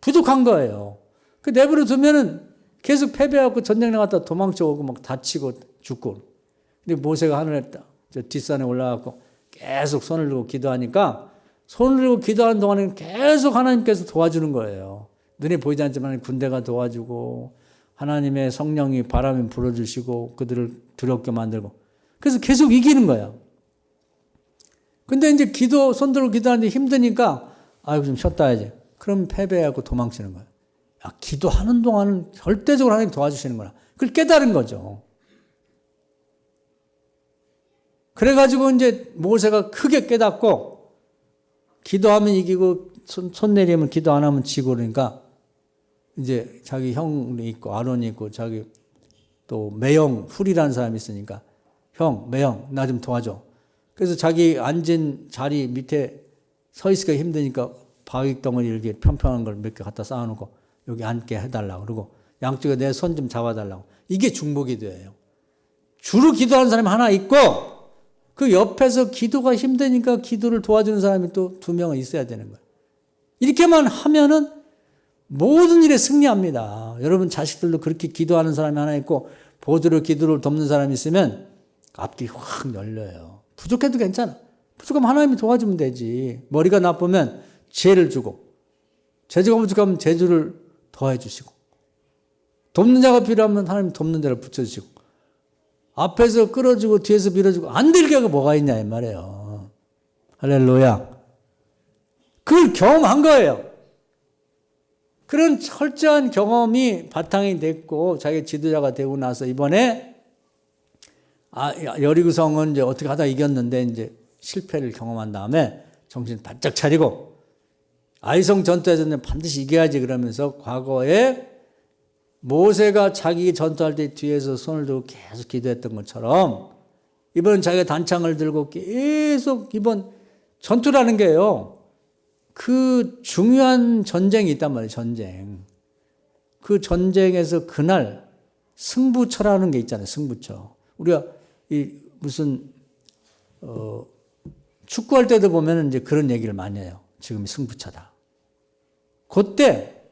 S1: 부족한 거예요. 그 내버려 두면은 계속 패배하고 전쟁 나갔다 도망쳐오고 다치고 죽고. 근데 모세가 하늘에 저 뒷산에 올라가고 계속 손을 들고 기도하니까 손을 들고 기도하는 동안에는 계속 하나님께서 도와주는 거예요. 눈에 보이지 않지만 군대가 도와주고 하나님의 성령이 바람이 불어주시고 그들을 두렵게 만들고 그래서 계속 이기는 거야. 근데 이제 손 들고 기도하는데 힘드니까 아이고 좀 쉬었다 해야지. 그럼 패배하고 도망치는 거야. 야, 기도하는 동안은 절대적으로 하나님 도와주시는 거야. 그걸 깨달은 거죠. 그래가지고 이제 모세가 크게 깨닫고 기도하면 이기고 손 내리면 기도 안 하면 지고 그러니까 이제 자기 형이 있고 아론이 있고 자기 또 매형 훌이라는 사람이 있으니까 형 매형 나 좀 도와줘. 그래서 자기 앉은 자리 밑에 서 있으기가 힘드니까 바위덩어리 이렇게 평평한 걸 몇 개 갖다 쌓아놓고 여기 앉게 해달라고 그러고 양쪽에 내 손 좀 잡아달라고. 이게 중보기도예요. 주로 기도하는 사람이 하나 있고 그 옆에서 기도가 힘드니까 기도를 도와주는 사람이 또 2명은 있어야 되는 거예요. 이렇게만 하면은 모든 일에 승리합니다. 여러분 자식들도 그렇게 기도하는 사람이 하나 있고 보조로 기도를 돕는 사람이 있으면 앞뒤 확 열려요. 부족해도 괜찮아. 부족하면 하나님이 도와주면 되지. 머리가 나쁘면 지혜를 주고 재주가 부족하면 재주를 더해 주시고 돕는 자가 필요하면 하나님 돕는 자를 붙여주시고 앞에서 끌어주고 뒤에서 밀어주고 안 들게 하고 뭐가 있냐 이 말이에요. 할렐루야. 그걸 경험한 거예요. 그런 철저한 경험이 바탕이 됐고 자기 지도자가 되고 나서 이번에 여리고성은 이제 어떻게 하다 이겼는데 이제 실패를 경험한 다음에 정신 바짝 차리고 아이성 전투에서는 반드시 이겨야지 그러면서 과거에 모세가 자기 전투할 때 뒤에서 손을 들고 계속 기도했던 것처럼 이번엔 자기가 단창을 들고 계속 이번 전투라는 게요. 그 중요한 전쟁이 있단 말이에요. 전쟁. 그 전쟁에서 그날 승부처라는 게 있잖아요. 승부처. 우리가 무슨 축구할 때도 보면 이제 그런 얘기를 많이 해요. 지금이 승부처다. 그때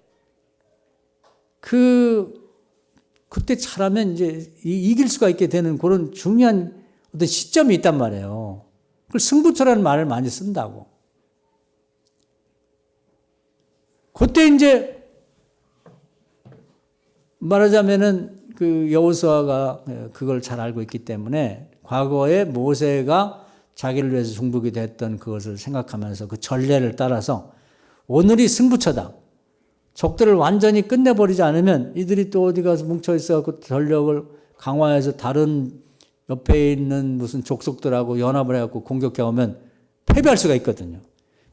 S1: 잘하면 이제 이길 수가 있게 되는 그런 중요한 어떤 시점이 있단 말이에요. 그걸 승부처라는 말을 많이 쓴다고. 그때 이제 말하자면은 그 여호수아가 그걸 잘 알고 있기 때문에 과거에 모세가 자기를 위해서 중보기도 했던 그것을 생각하면서 그 전례를 따라서 오늘이 승부처다. 적들을 완전히 끝내버리지 않으면 이들이 또 어디 가서 뭉쳐있어서 전력을 강화해서 다른 옆에 있는 무슨 족속들하고 연합을 해갖고 공격해 오면 패배할 수가 있거든요.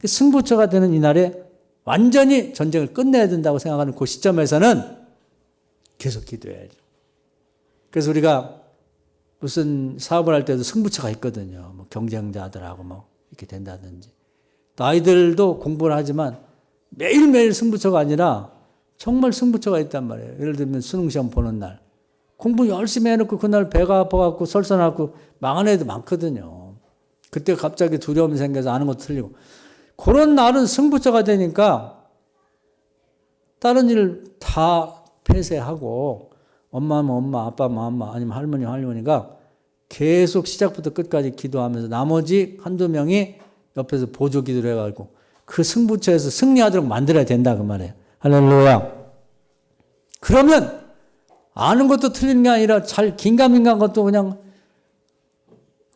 S1: 승부처가 되는 이날에 완전히 전쟁을 끝내야 된다고 생각하는 그 시점에서는 계속 기도해야죠. 그래서 우리가 무슨 사업을 할 때도 승부처가 있거든요. 뭐 경쟁자들하고 뭐 이렇게 된다든지. 또 아이들도 공부를 하지만 매일매일 승부처가 아니라 정말 승부처가 있단 말이에요. 예를 들면 수능시험 보는 날. 공부 열심히 해놓고 그날 배가 아파갖고 설사나고 망한 애도 많거든요. 그때 갑자기 두려움이 생겨서 아는 것도 틀리고. 그런 날은 승부처가 되니까 다른 일 다 폐쇄하고 엄마면 엄마, 아빠면 아빠, 아니면 할머니면 할머니가 계속 시작부터 끝까지 기도하면서 나머지 한두 명이 옆에서 보조 기도를 해가지고 그 승부처에서 승리하도록 만들어야 된다 그 말이에요. 할렐루야. 그러면 아는 것도 틀리는 게 아니라 잘 긴가민가한 것도 그냥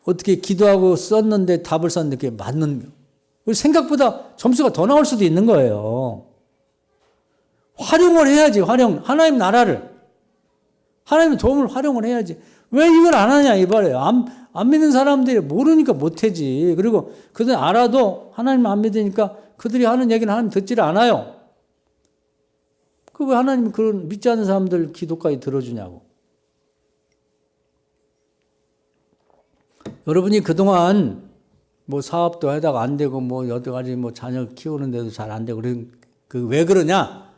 S1: 어떻게 기도하고 썼는데 답을 썼는데 그게 맞는 생각보다 점수가 더 나올 수도 있는 거예요. 활용을 해야지. 하나님 나라를 하나님의 도움을 활용을 해야지. 왜 이걸 안 하냐 이 말이에요. 안 믿는 사람들이 모르니까 못하지. 그리고 그들 알아도 하나님 안 믿으니까 그들이 하는 얘기는 하나님 듣지를 않아요. 그 왜 하나님이 그런 믿지 않는 사람들 기도까지 들어주냐고. 여러분이 그동안 뭐 사업도 하다가 안 되고 뭐 여러 가지 뭐 자녀 키우는데도 잘 안 되고 그 왜 그러냐?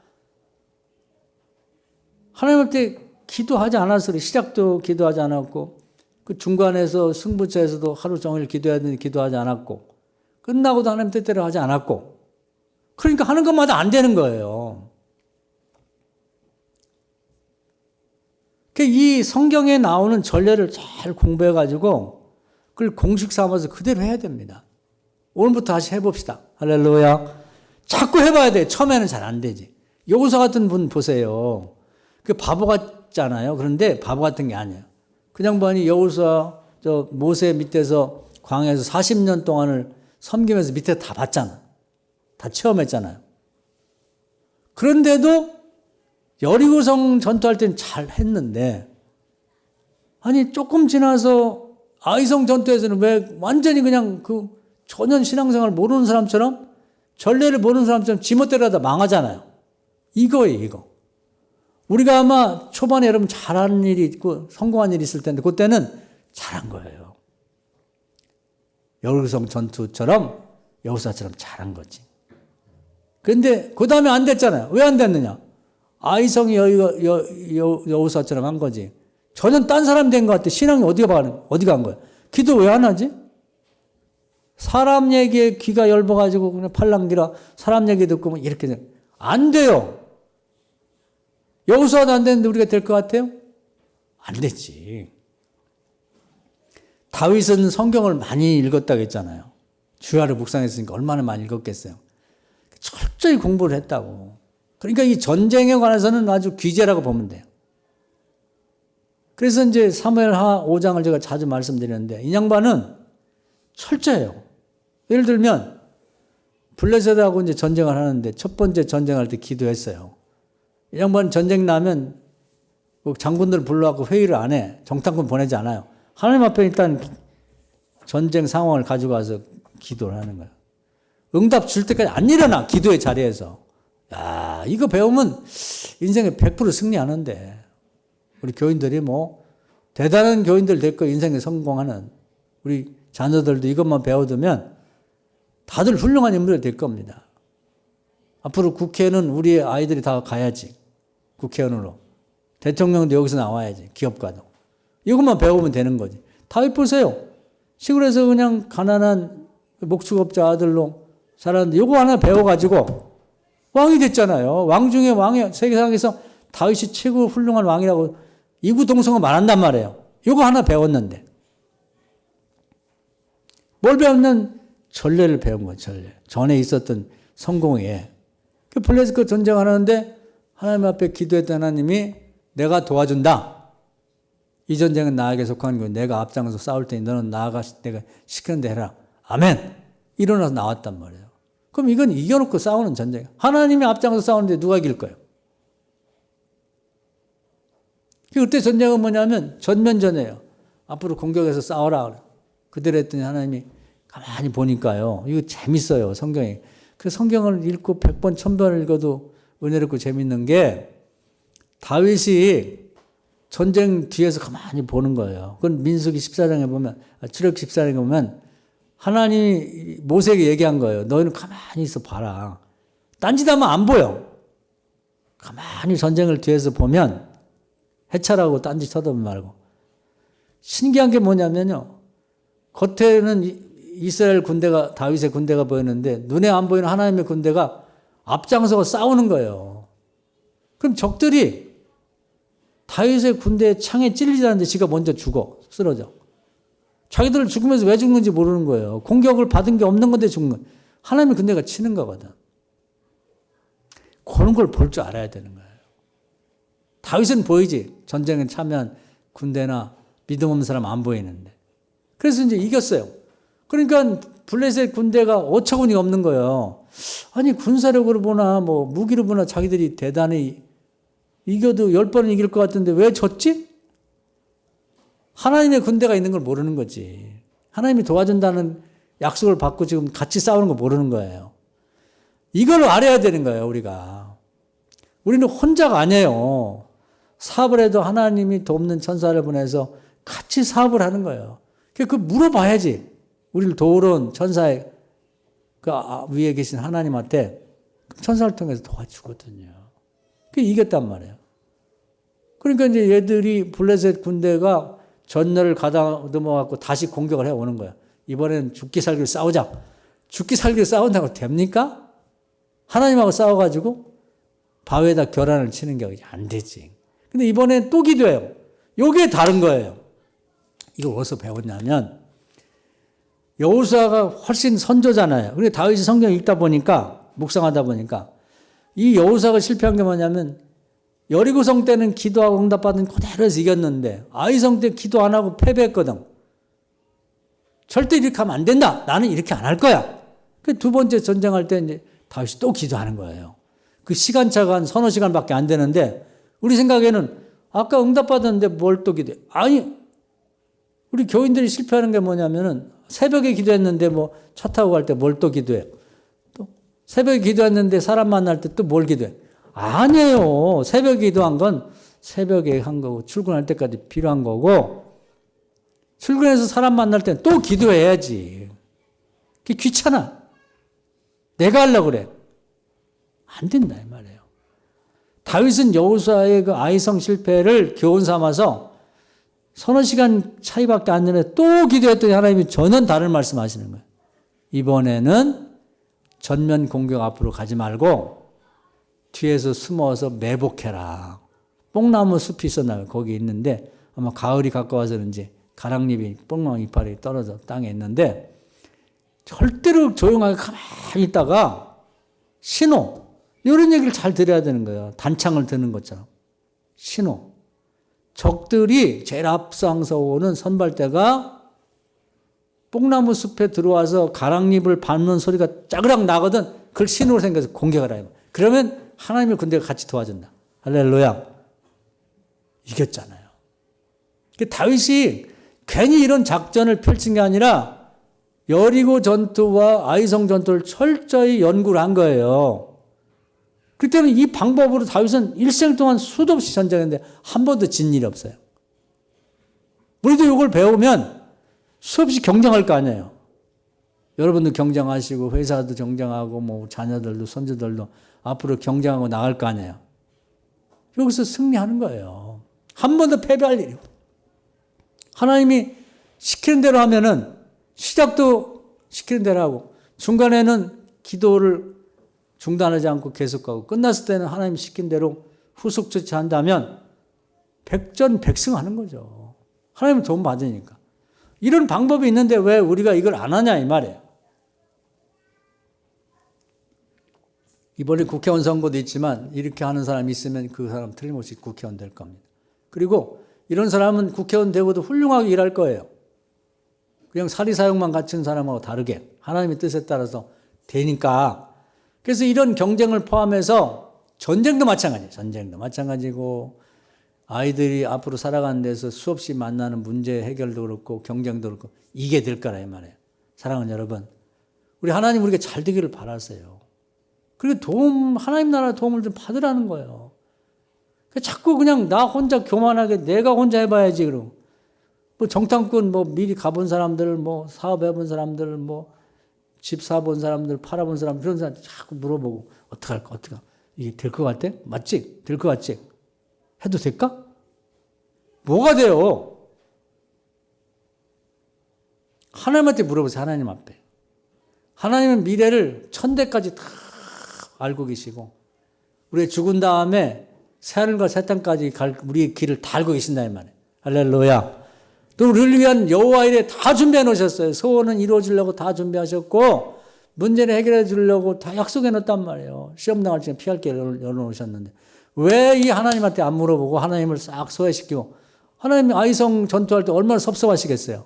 S1: 하나님한테 기도하지 않아서 그래. 시작도 기도하지 않았고 그 중간에서 승부처에서도 하루 종일 기도해야 되는데 기도하지 않았고 끝나고도 하나님 뜻대로 하지 않았고 그러니까 하는 것마다 안 되는 거예요. 이 성경에 나오는 전례를 잘 공부해가지고 그걸 공식 삼아서 그대로 해야 됩니다. 오늘부터 다시 해봅시다. 할렐루야. 자꾸 해봐야 돼. 처음에는 잘 안 되지. 여호수아 같은 분 보세요. 그 바보 같잖아요. 그런데 바보 같은 게 아니에요. 그 양반이 여호수아 저 모세 밑에서 광야에서 40년 동안을 섬기면서 밑에 다 봤잖아. 다 체험했잖아요. 그런데도 여리고성 전투할 땐 잘 했는데, 아니 조금 지나서 아이성 전투에서는 왜 완전히 그냥 그 전혀 신앙생활 모르는 사람처럼, 전례를 모르는 사람처럼 지멋대로 다 망하잖아요. 이거예요, 이거. 우리가 아마 초반에 여러분 잘하는 일이 있고 성공한 일이 있을 텐데 그때는 잘한 거예요. 여리고성 전투처럼 여호수아처럼 잘한 거지. 그런데 그 다음에 안 됐잖아요. 왜 안 됐느냐? 아이성이 여호수아처럼 한 거지. 전혀 딴 사람 된 것 같아. 신앙이 어디 간 거야? 기도 왜 안 하지? 사람 얘기에 귀가 얇아가지고 그냥 팔랑귀라 사람 얘기 듣고 뭐 이렇게 안 돼요. 여호수아도 안 되는데 우리가 될 것 같아요? 안 됐지. 다윗은 성경을 많이 읽었다고 했잖아요. 주야를 묵상했으니까 얼마나 많이 읽었겠어요. 철저히 공부를 했다고. 그러니까 이 전쟁에 관해서는 아주 귀재라고 보면 돼요. 그래서 이제 사무엘하 5장을 제가 자주 말씀드리는데 이 양반은 철저해요. 예를 들면 블레셋하고 이제 전쟁을 하는데 첫 번째 전쟁할 때 기도했어요. 이 양반 전쟁 나면 장군들을 불러갖고 회의를 안 해. 정탐꾼 보내지 않아요. 하나님 앞에 일단 전쟁 상황을 가지고 와서 기도를 하는 거예요. 응답 줄 때까지 안 일어나. 기도의 자리에서. 야, 이거 배우면 인생에 100% 승리하는데. 우리 교인들이 뭐 대단한 교인들 될 거예요. 인생에 성공하는. 우리 자녀들도 이것만 배워두면 다들 훌륭한 인물이 될 겁니다. 앞으로 국회는 우리 아이들이 다 가야지. 국회의원으로. 대통령도 여기서 나와야지. 기업가도. 이것만 배우면 되는 거지. 다윗 보세요. 시골에서 그냥 가난한 목축업자 아들로 자랐는데 이거 하나 배워가지고 왕이 됐잖아요. 왕 중에 왕이 세계상에서 다윗이 최고 훌륭한 왕이라고 이구동성은 말한단 말이에요. 이거 하나 배웠는데. 뭘 배웠냐면 전례를 배운 거예요. 전례. 전에 있었던 성공에. 그 블레셋과 전쟁하는데 하나님 앞에 기도했던 하나님이 내가 도와준다. 이 전쟁은 나에게 속하는 거고 내가 앞장서 싸울 테니 너는 나아가 내가 시키는 대 해라. 아멘. 일어나서 나왔단 말이에요. 그럼 이건 이겨놓고 싸우는 전쟁. 하나님이 앞장서 싸우는데 누가 이길 거예요? 그때 전쟁은 뭐냐면 전면전이에요. 앞으로 공격해서 싸워라. 그대로 했더니 하나님이 가만히 보니까요. 이거 재밌어요. 성경이. 그 성경을 읽고 100번, 1000번 읽어도 은혜롭고 재밌는 게 다윗이 전쟁 뒤에서 가만히 보는 거예요. 그건 민수기 14장에 보면, 출애굽기 14장에 보면 하나님이 모세에게 얘기한 거예요. 너희는 가만히 있어 봐라. 딴짓하면 안 보여. 가만히 전쟁을 뒤에서 보면 해찰하고 딴짓 쳐다보지 말고. 신기한 게 뭐냐면요. 겉에는 이스라엘 군대가 다윗의 군대가 보이는데 눈에 안 보이는 하나님의 군대가 앞장서고 싸우는 거예요. 그럼 적들이 다윗의 군대의 창에 찔리지 않는데 지가 먼저 죽어. 쓰러져. 자기들을 죽으면서 왜 죽는지 모르는 거예요. 공격을 받은 게 없는 건데 죽는 거예요. 하나님의 군대가 치는 거거든. 그런 걸 볼 줄 알아야 되는 거예요. 다윗은 보이지. 전쟁에 참여한 군대나 믿음 없는 사람 안 보이는데. 그래서 이제 이겼어요. 그러니까 블레셋 군대가 어처구니 없는 거예요. 아니 군사력으로 보나 뭐 무기로 보나 자기들이 대단히 이겨도 10번은 이길 것 같은데 왜 졌지? 하나님의 군대가 있는 걸 모르는 거지. 하나님이 도와준다는 약속을 받고 지금 같이 싸우는 거 모르는 거예요. 이걸 알아야 되는 거예요, 우리가. 우리는 혼자가 아니에요. 사업을 해도 하나님이 돕는 천사를 보내서 같이 사업을 하는 거예요. 그 물어봐야지. 우리를 도우러 온 천사의 그 위에 계신 하나님한테 천사를 통해서 도와주거든요. 그게 이겼단 말이에요. 그러니까 이제 얘들이 블레셋 군대가 전열을 가다듬어갖고 다시 공격을 해오는 거야. 이번엔 죽기 살기로 싸우자. 죽기 살기로 싸운다고 됩니까? 하나님하고 싸워가지고 바위에다 결안을 치는 게 안 되지. 근데 이번엔 또 기도해요. 요게 다른 거예요. 이걸 어디서 배웠냐면 여호수아가 훨씬 선조잖아요. 그런데 다윗이 성경 읽다 보니까 묵상하다 보니까 이 여호사가 실패한 게 뭐냐면 여리고성 때는 기도하고 응답받은 그대로 해서 이겼는데 아이성 때 기도 안 하고 패배했거든. 절대 이렇게 하면 안 된다. 나는 이렇게 안 할 거야. 그 두 번째 전쟁할 때 이제 다윗이 또 기도하는 거예요. 그 시간차가 한 서너 시간밖에 안 되는데 우리 생각에는 아까 응답받았는데 뭘 또 기도해. 아니, 우리 교인들이 실패하는 게 뭐냐면은 새벽에 기도했는데 뭐 차 타고 갈 때 뭘 또 기도해. 또 새벽에 기도했는데 사람 만날 때 또 뭘 기도해. 아니에요. 새벽에 기도한 건 새벽에 한 거고 출근할 때까지 필요한 거고 출근해서 사람 만날 때는 또 기도해야지. 그게 귀찮아. 내가 하려고 그래. 안 된다 이 말이에요. 다윗은 여호수아의 그 아이성 실패를 교훈 삼아서 서너 시간 차이밖에 안 되는데 또 기도했더니 하나님이 전혀 다른 말씀하시는 거예요. 이번에는 전면 공격 앞으로 가지 말고 뒤에서 숨어서 매복해라. 뽕나무 숲이 있었나요? 거기 있는데 아마 가을이 가까워서 그런지 가랑잎이 뽕나무 이파리 떨어져 땅에 있는데 절대로 조용하게 가만히 있다가 신호 이런 얘기를 잘 들어야 되는 거예요. 단창을 드는 것처럼. 신호. 적들이 제일 앞서서 오는 선발대가 뽕나무 숲에 들어와서 가랑잎을 밟는 소리가 짜그락 나거든. 그걸 신호로 생겨서 공격하라. 그러면 하나님의 군대가 같이 도와준다. 할렐루야. 이겼잖아요. 다윗이 괜히 이런 작전을 펼친 게 아니라 여리고 전투와 아이성 전투를 철저히 연구를 한 거예요. 그렇기 때문에 이 방법으로 다윗은 일생 동안 수도 없이 전쟁했는데 한 번도 진 일이 없어요. 우리도 이걸 배우면 수없이 경쟁할 거 아니에요. 여러분도 경쟁하시고 회사도 경쟁하고 뭐 자녀들도 손주들도 앞으로 경쟁하고 나갈 거 아니에요. 여기서 승리하는 거예요. 한 번도 패배할 일이 없어요. 하나님이 시키는 대로 하면은 시작도 시키는 대로 하고 중간에는 기도를 중단하지 않고 계속하고 끝났을 때는 하나님 시킨 대로 후속 조치한다면 백전백승하는 거죠. 하나님 도움 받으니까. 이런 방법이 있는데 왜 우리가 이걸 안 하냐 이 말이에요. 이번에 국회의원 선거도 있지만 이렇게 하는 사람이 있으면 그 사람 틀림없이 국회의원 될 겁니다. 그리고 이런 사람은 국회의원 되고도 훌륭하게 일할 거예요. 그냥 사리사욕만 갖춘 사람하고 다르게 하나님의 뜻에 따라서 되니까. 그래서 이런 경쟁을 포함해서 전쟁도 마찬가지예요. 전쟁도 마찬가지고 아이들이 앞으로 살아가는 데서 수없이 만나는 문제 해결도 그렇고 경쟁도 그렇고 이게 될 거라 이 말이에요. 사랑하는 여러분, 우리 하나님 우리가 잘 되기를 바라세요. 그리고 하나님 나라 도움을 좀 받으라는 거예요. 자꾸 그냥 나 혼자 교만하게 내가 혼자 해봐야지 그러고 뭐 정탐꾼 뭐 미리 가본 사람들 뭐 사업해본 사람들 뭐 집 사본 사람들 팔아본 사람 그런 사람 자꾸 물어보고 어떡할까 이게 될 것 같아? 맞지? 될 것 같지? 해도 될까? 뭐가 돼요? 하나님한테 물어보세요. 하나님 앞에. 하나님은 미래를 천대까지 다 알고 계시고 우리 죽은 다음에 새하늘과 새 땅까지 갈 우리의 길을 다 알고 계신다 이 말이에요. 할렐루야. 또 우리를 위한 여호와 일에 다 준비해 놓으셨어요. 소원은 이루어지려고 다 준비하셨고 문제를 해결해 주려고 다 약속해 놓았단 말이에요. 시험 당할 때 피할 길을 열어놓으셨는데 왜 이 하나님한테 안 물어보고 하나님을 싹 소외시키고 하나님이 아이성 전투할 때 얼마나 섭섭하시겠어요.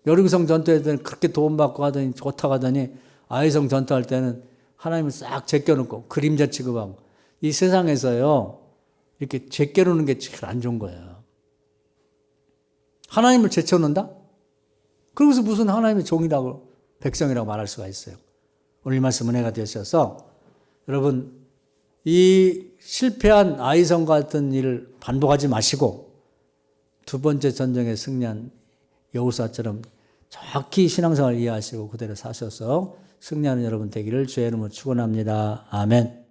S1: 여리고성 전투할 때는 그렇게 도움받고 하더니 좋다고 하더니 아이성 전투할 때는 하나님을 싹 제껴놓고 그림자 취급하고 이 세상에서요 이렇게 제껴놓는 게 제일 안 좋은 거예요. 하나님을 제쳐놓는다? 그러고서 무슨 하나님의 종이라고 백성이라고 말할 수가 있어요. 오늘 말씀 은혜가 되셔서 여러분 이 실패한 아이성과 같은 일을 반복하지 마시고 두 번째 전쟁에 승리한 여호수아처럼 정확히 신앙생활을 이해하시고 그대로 사셔서 승리하는 여러분 되기를 주의 이름으로 축원합니다. 아멘.